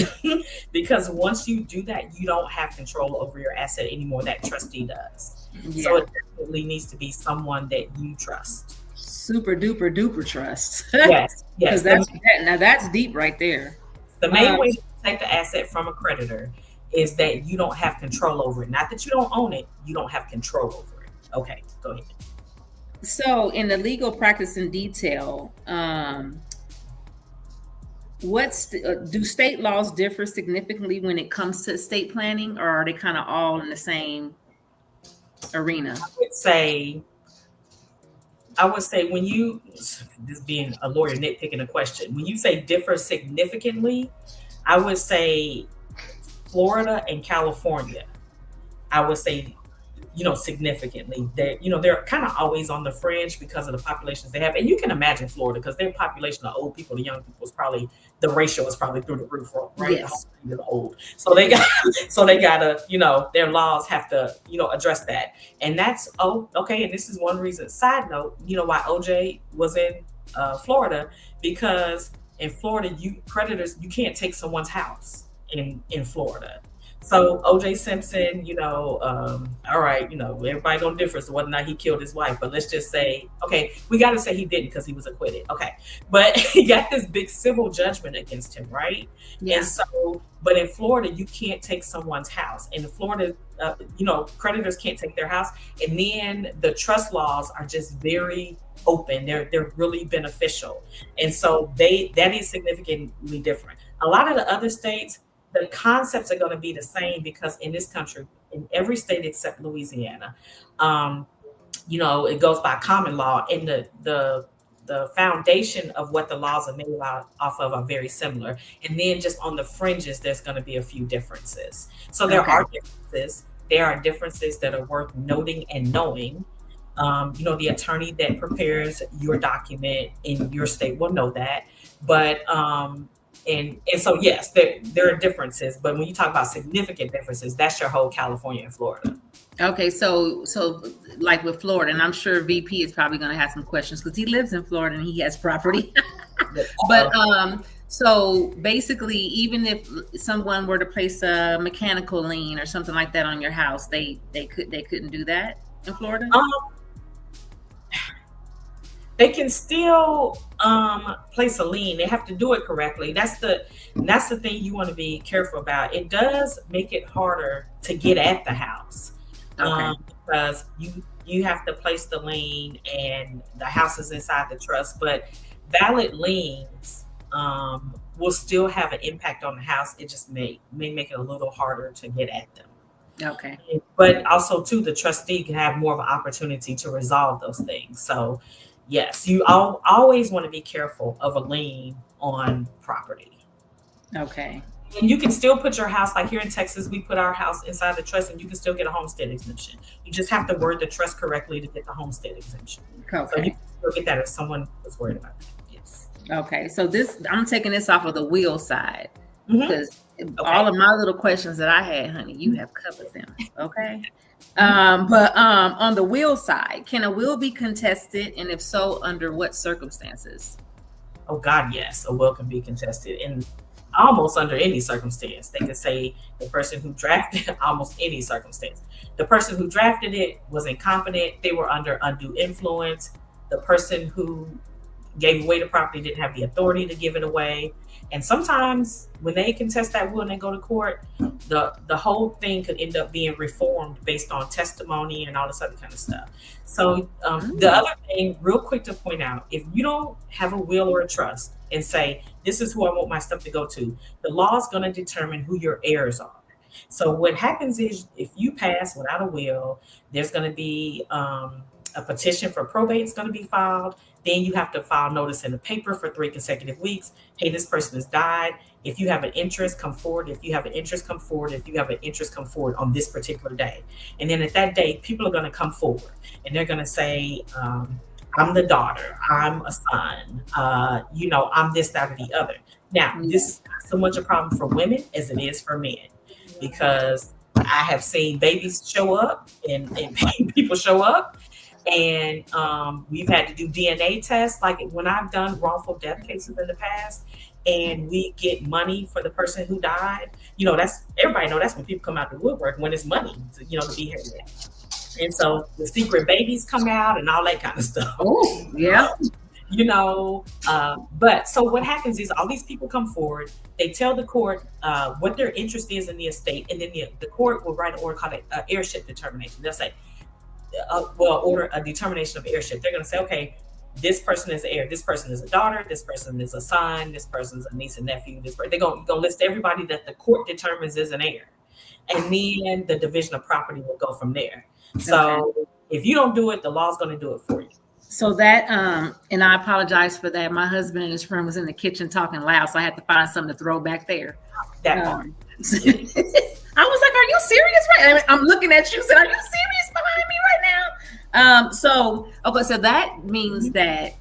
Because once you do that, you don't have control over your asset anymore. That trustee does. Yeah. So it definitely needs to be someone that you trust. Super duper duper trust. Yes. Now that's deep right there. The main way to protect the asset from a creditor is that you don't have control over it. Not that you don't own it, you don't have control over it. Okay, go ahead. So in the legal practice in detail, do state laws differ significantly when it comes to estate planning, or are they kind of all in the same arena? I would say when you, this being a lawyer nitpicking a question, when you say differ significantly, I would say Florida and California. I would say significantly. They're kind of always on the fringe because of the populations they have. And you can imagine Florida, because their population of old people to young people is probably, the ratio is probably through the roof, right? Yes. The whole thing is old. So they gotta, their laws have to, address that. And that's, okay. And this is one reason, side note, why OJ was in Florida, because in Florida, you can't take someone's house in Florida. So OJ Simpson, all right, everybody gonna differ as to whether or not he killed his wife, but let's just say, okay, we got to say he didn't because he was acquitted. Okay, but he got this big civil judgment against him, right? Yeah. And so, but in Florida, you can't take someone's house. In Florida, creditors can't take their house, and then the trust laws are just very open. They're really beneficial, and so that is significantly different. A lot of the other states, the concepts are going to be the same, because in this country, in every state except Louisiana, it goes by common law, and the foundation of what the laws are made off of are very similar. And then just on the fringes, there's going to be a few differences. So there are differences. There are differences that are worth noting and knowing. The attorney that prepares your document in your state will know that. But and so, yes, there are differences, but when you talk about significant differences, that's your whole California and Florida. Okay, so like with Florida, and I'm sure VP is probably going to have some questions because he lives in Florida and he has property. But so basically, even if someone were to place a mechanical lien or something like that on your house, they couldn't do that in Florida. They can still place a lien. They have to do it correctly. That's the thing you want to be careful about. It does make it harder to get at the house, because you have to place the lien and the house is inside the trust. But valid liens will still have an impact on the house. It just may make it a little harder to get at them. Okay. But also, too, the trustee can have more of an opportunity to resolve those things. So, yes, you always want to be careful of a lien on property. Okay. And you can still put your house, like here in Texas, we put our house inside the trust, and you can still get a homestead exemption. You just have to word the trust correctly to get the homestead exemption. Okay. So you can still get that if someone was worried about that. Yes. Okay. So I'm taking this off of the will side, because all of my little questions that I had, honey, you have covered them. Okay. But on the will side, can a will be contested, and if so, under what circumstances? Oh God, yes, a will can be contested in almost under any circumstance. They could say the person who drafted almost any circumstance. The person who drafted it was incompetent. They were under undue influence. The person who gave away the property didn't have the authority to give it away. And sometimes when they contest that will and they go to court, the whole thing could end up being reformed based on testimony and all this other kind of stuff. So the other thing, real quick to point out, if you don't have a will or a trust and say, this is who I want my stuff to go to, the law is going to determine who your heirs are. So what happens is, if you pass without a will, there's going to be a petition for probate is going to be filed. Then you have to file notice in the paper for 3 consecutive weeks. Hey, this person has died. If you have an interest, come forward. If you have an interest, come forward. If you have an interest, come forward on this particular day. And then at that day, people are going to come forward and they're going to say, I'm the daughter, I'm a son, I'm this, that, or the other. Now, this is not so much a problem for women as it is for men, because I have seen babies show up and people show up. And we've had to do DNA tests. Like when I've done wrongful death cases in the past, and we get money for the person who died, that's, everybody know that's when people come out the woodwork, when it's money, to be here. And so the secret babies come out and all that kind of stuff. Oh, yeah. But so what happens is all these people come forward, they tell the court what their interest is in the estate, and then the court will write an order called an heirship determination. They'll say, order a determination of heirship. They're going to say, okay, this person is the heir, this person is a daughter, this person is a son, this person is a niece and nephew. They're going to list everybody that the court determines is an heir, and then the division of property will go from there. So if you don't do it, the law's going to do it for you. So that, and I apologize for that. My husband and his friend was in the kitchen talking loud, so I had to find something to throw back there. That part. I was like, are you serious? Right? I'm looking at you, said, are you serious behind me right now? So that means that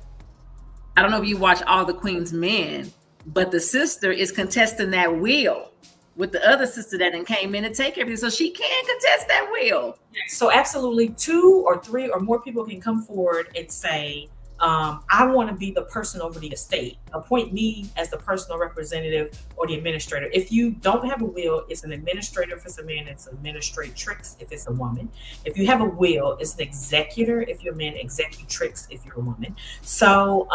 I don't know if you watch All the Queen's Men, but the sister is contesting that wheel with the other sister that then came in to take everything. So she can contest that wheel. So absolutely 2 or 3 or more people can come forward and say, I want to be the person over the estate. Appoint me as the personal representative or the administrator. If you don't have a will, it's an administrator if it's a man, it's an administratrix if it's a woman. If you have a will, it's an executor if you're a man, executrix if you're a woman. So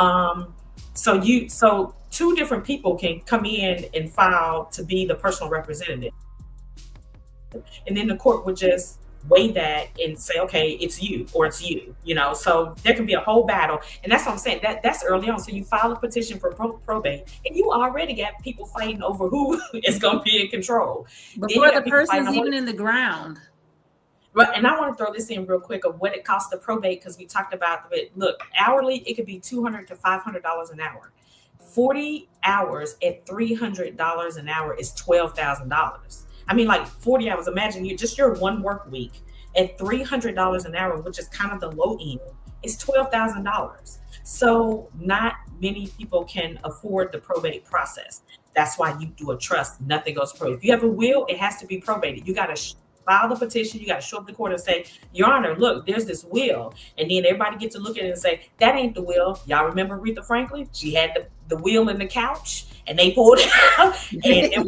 2 different people can come in and file to be the personal representative. And then the court would just weigh that and say, okay, it's you or it's you, so there can be a whole battle. And that's what I'm saying, that's early on. So you file a petition for probate and you already got people fighting over who is going to be in control before the person's even in the ground. Right. And I want to throw this in real quick of what it costs to probate, because we talked about it. Look, hourly, it could be $200 to $500 an hour. 40 hours at $300 an hour is $12,000. I mean, like 40 hours. Imagine your one work week at $300 an hour, which is kind of the low end, is $12,000. So not many people can afford the probate process. That's why you do a trust. Nothing goes probate. If you have a will, it has to be probated. You got to file the petition. You got to show up to court and say, Your Honor, look, there's this will. And then everybody gets to look at it and say, that ain't the will. Y'all remember Aretha Franklin? She had the will in the couch and they pulled it out. And then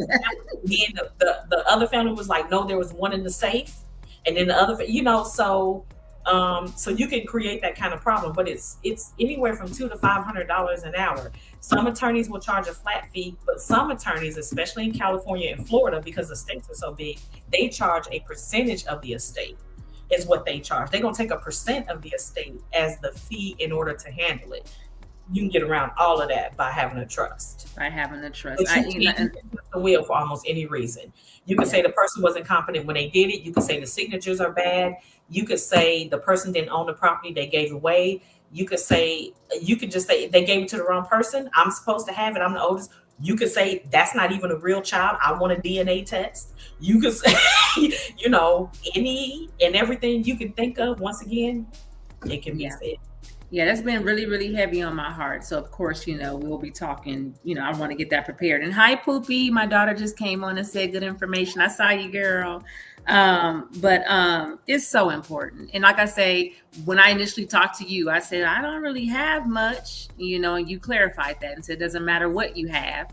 the other family was like, no, there was one in the safe. And then the other, so you can create that kind of problem, but it's anywhere from $200 to $500 an hour. Some attorneys will charge a flat fee, but some attorneys, especially in California and Florida, because the states are so big, they charge a percentage of the estate is what they charge. They're going to take a percent of the estate as the fee in order to handle it. You can get around all of that by having a trust. By having a trust. You can the will for almost any reason. You can say the person wasn't competent when they did it. You can say the signatures are bad. You could say the person didn't own the property they gave away. You could just say they gave it to the wrong person. I'm supposed to have it. I'm the oldest. You could say that's not even a real child. I want a DNA test. You could say, any and everything you can think of. Once again, it can be said. Yeah, that's been really, really heavy on my heart. So, of course, we'll be talking, I want to get that prepared. And hi, Poopy. My daughter just came on and said good information. I saw you, girl. But it's so important. And like I say, when I initially talked to you, I said, I don't really have much, and you clarified that and said, it doesn't matter what you have.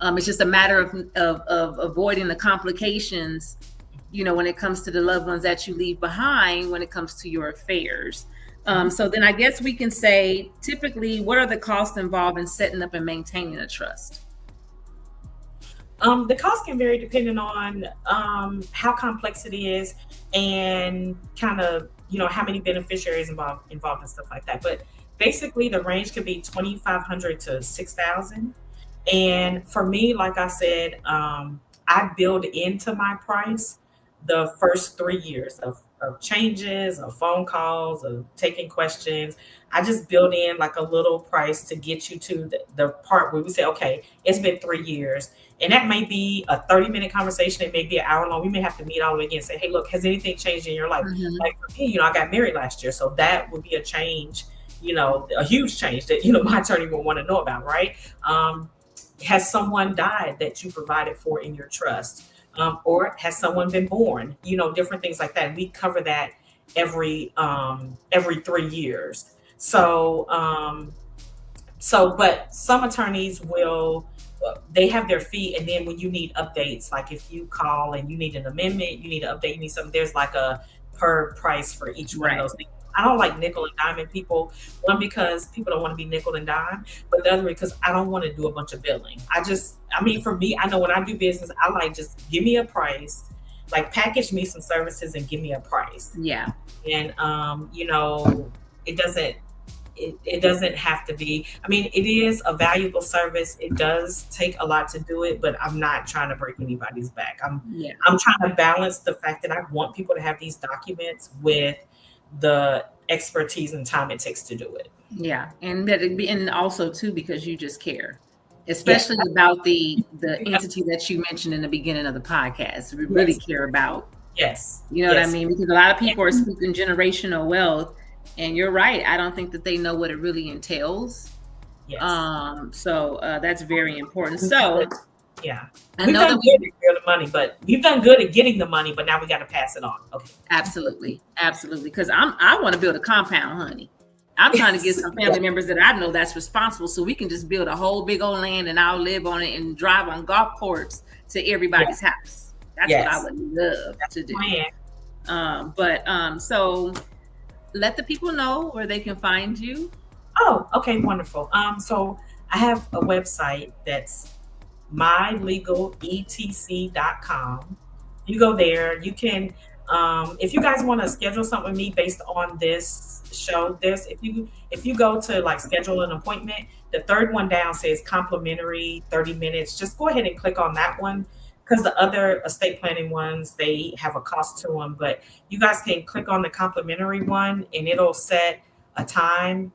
It's just a matter of avoiding the complications, when it comes to the loved ones that you leave behind, when it comes to your affairs. So then I guess we can say, typically, what are the costs involved in setting up and maintaining a trust? The cost can vary depending on how complex it is and kind of, how many beneficiaries involved and stuff like that. But basically, the range could be $2,500 to $6,000. And for me, like I said, I build into my price the first 3 years of changes, of phone calls, of taking questions. I just build in like a little price to get you to the part where we say, okay, it's been 3 years. And that may be a 30-minute conversation. It may be an hour long. We may have to meet all the way again and say, hey, look, has anything changed in your life? Mm-hmm. Like for me, I got married last year. So that would be a change, a huge change that, my attorney will want to know about, right? Has someone died that you provided for in your trust? Or has someone been born? Different things like that. We cover that every 3 years. So, but some attorneys they have their fee, and then when you need updates, like if you call and you need an amendment, you need an update, you need something, there's like a per price for each one of those things. I don't like nickel and dime people. One, because people don't want to be nickel and dime, but the other, because I don't want to do a bunch of billing. For me, I know when I do business, I like just give me a price, like package me some services and give me a price. Yeah. And, it doesn't have to be, it is a valuable service. It does take a lot to do it, but I'm not trying to break anybody's back. I'm trying to balance the fact that I want people to have these documents with the expertise and time it takes to do it. Yeah. And also too, because you just care. especially about the entity that you mentioned in the beginning of the podcast. We really care about. Yes. You know what I mean? Because a lot of people are speaking generational wealth, and you're right. I don't think that they know what it really entails. Yes. So that's very important. So yeah, I we've know done that good at the money, but we've done good at getting the money, but now we got to pass it on. Okay. Absolutely. Because I want to build a compound, honey. I'm trying to get some family members that I know that's responsible, so we can just build a whole big old land and I'll live on it and drive on golf courts to everybody's house. That's what I would love to do. So let the people know where they can find you. Oh, okay, wonderful. So I have a website that's mylegaletc.com. You go there, you can if you guys want to schedule something with me based on this show, if you go to like schedule an appointment, the third one down says complimentary 30 minutes. Just go ahead and click on that one, because the other estate planning ones, they have a cost to them, but you guys can click on the complimentary one and it'll set a time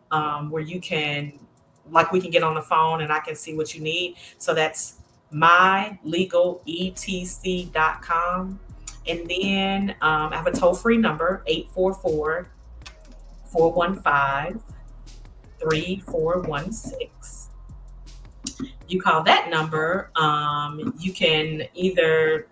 where you can, like, we can get on the phone and I can see what you need. So that's mylegaletc.com. And then I have a toll-free number, 844-415-3416. You call that number, you can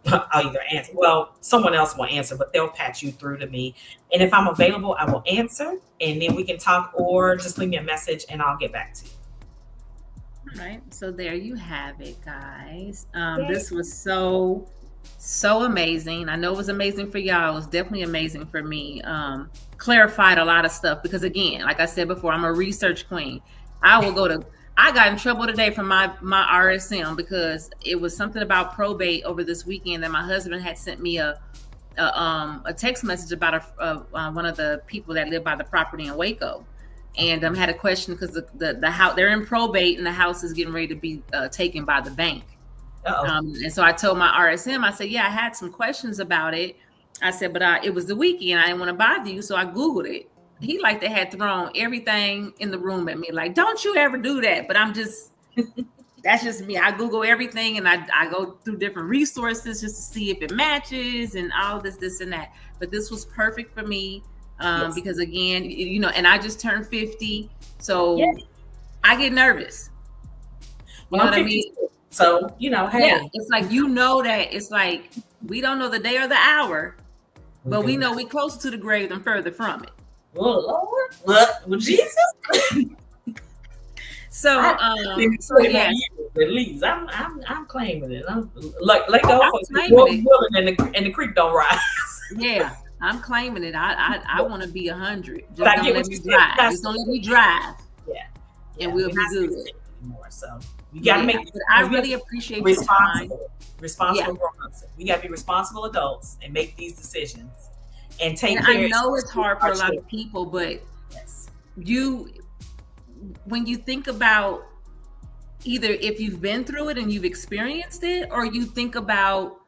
I'll either answer. Well, someone else will answer, but they'll patch you through to me. And if I'm available, I will answer, and then we can talk, or just leave me a message and I'll get back to you. All right. So there you have it, guys. This was so amazing. I know it was amazing for y'all. It was definitely amazing for me. Clarified a lot of stuff, because again, like I said before, I'm a research queen. I got in trouble today from my RSM because it was something about probate over this weekend that my husband had sent me a text message about one of the people that live by the property in Waco, and had a question because the house, they're in probate and the house is getting ready to be taken by the bank. And so I told my RSM, I said, yeah, I had some questions about it. I said, but it was the weekend, I didn't want to bother you, so I Googled it. He like they had thrown everything in the room at me, like, don't you ever do that. But I'm just, that's just me. I Google everything and I go through different resources just to see if it matches and all this and that. But this was perfect for me because again, and I just turned 50. So I get nervous. You know what I mean? So, hey. Yeah, it's like, that it's like, we don't know the day or the hour, but we know we closer to the grave than further from it. Oh Lord, what? Well, Jesus. Yeah. At least I'm claiming it. I'm like the old folks, willing and the creek don't rise. Yeah, I'm claiming it. I want to be 100. Just don't let me drive. Just don't let me drive. Yeah. And we'll be good. Anymore, so you got to make. I really appreciate your time. Responsible grown-ups. We got to be responsible adults and make these decisions. And take care. I know it's hard for a lot of people, but when you think about either if you've been through it and you've experienced it, or you think about,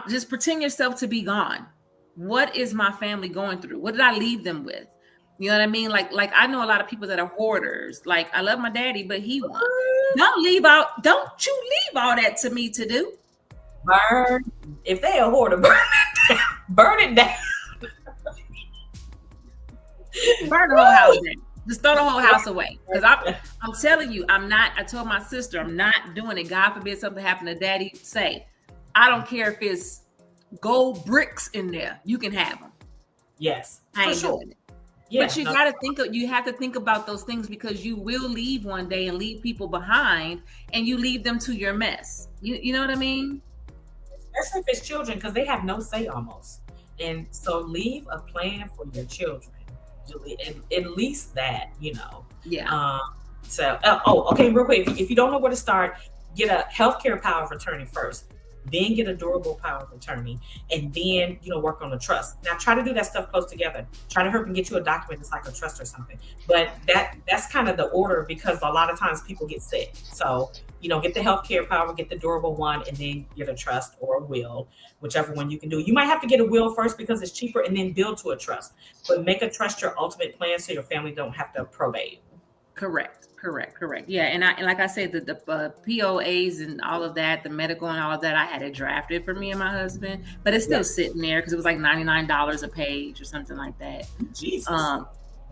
just pretend yourself to be gone. What is my family going through? What did I leave them with? You know what I mean? Like I know a lot of people that are hoarders. Like, I love my daddy, but he won. Don't you leave all that to me to do. Burn. If they a hoarder, burn it down. Burn it down. Burn the whole house down. Just throw the whole house away. Because I'm telling you, I told my sister, I'm not doing it. God forbid something happened to daddy. Say, I don't care if it's gold bricks in there. You can have them. Yes. I ain't doing it. Yeah, but you have to think about those things, because you will leave one day and leave people behind, and you leave them to your mess. You know what I mean? Especially if it's children, because they have no say almost. And so leave a plan for your children. At least that, Yeah. Okay, real quick. If you don't know where to start, get a healthcare power of attorney first. Then get a durable power of attorney, and then work on the trust. Now try to do that stuff close together. Try to help and get you a document that's like a trust or something. But that's kind of the order, because a lot of times people get sick. So get the healthcare power, get the durable one, and then get a trust or a will, whichever one you can do. You might have to get a will first because it's cheaper, and then build to a trust. But make a trust your ultimate plan so your family don't have to probate. Correct. Yeah, and like I said, the POAs and all of that, the medical and all of that, I had it drafted for me and my husband, but it's still sitting there because it was like $99 a page or something like that. Jesus.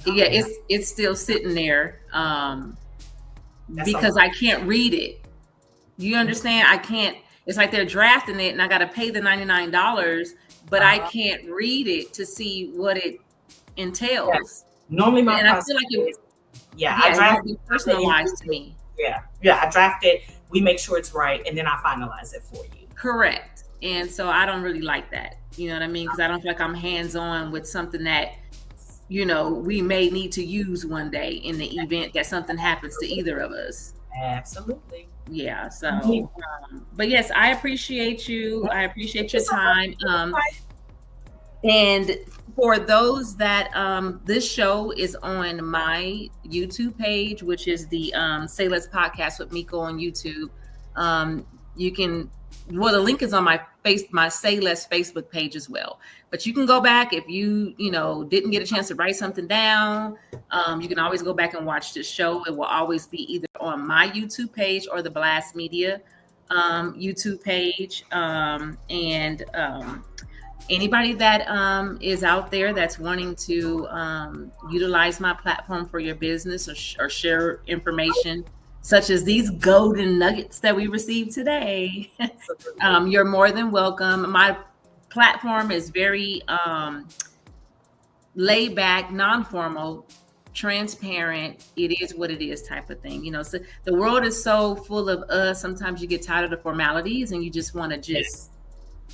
Yeah, it's still sitting there because I can't read it. You understand? I can't. It's like they're drafting it, and I got to pay the $99, but I can't read it to see what it entails. Yes. Normally, my and I feel like it. I draft it personalized to me. Yeah, I draft it. We make sure it's right, and then I finalize it for you. Correct. And so I don't really like that. You know what I mean? Because I don't feel like I'm hands-on with something that, you know, we may need to use one day in the event that something happens to either of us. Absolutely. Yeah. So, but yes, I appreciate you. I appreciate your time. And for those that this show is on my YouTube page, which is the Say Less Podcast with Miko on YouTube. You can, well, the link is on my Say Less Facebook page as well. But you can go back if you didn't get a chance to write something down. You can always go back and watch this show. It will always be either on my YouTube page or the Blast Media YouTube page. Anybody that is out there that's wanting to utilize my platform for your business or share information such as these golden nuggets that we received today, you're more than welcome. My platform is very laid back, non-formal, transparent. It is what it is type of thing. So the world is so full of us. Sometimes you get tired of the formalities and you just want to just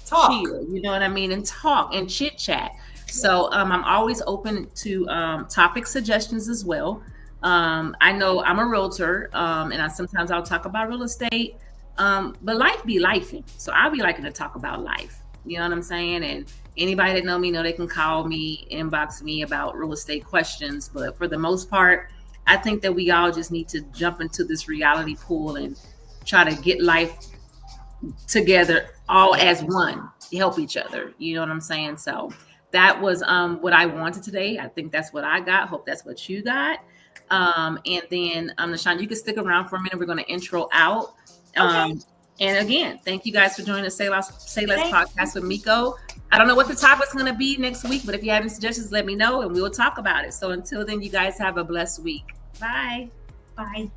talk, chill, you know what I mean, and talk and chit chat. So I'm always open to topic suggestions as well. I know I'm a realtor, and sometimes I'll talk about real estate, but life be lifing. So I'll be liking to talk about life. You know what I'm saying? And anybody that know me know they can call me, inbox me about real estate questions. But for the most part, I think that we all just need to jump into this reality pool and try to get life together all as one, help each other. You know what I'm saying? So that was what I wanted today. I think that's what I got. Hope that's what you got. And then Nashawn, you can stick around for a minute. We're going to intro out. Okay. And again, thank you guys for joining the Say Less Podcast with Miko. I don't know what the topic's going to be next week, but if you have any suggestions, let me know and we will talk about it. So until then, you guys have a blessed week. Bye. Bye.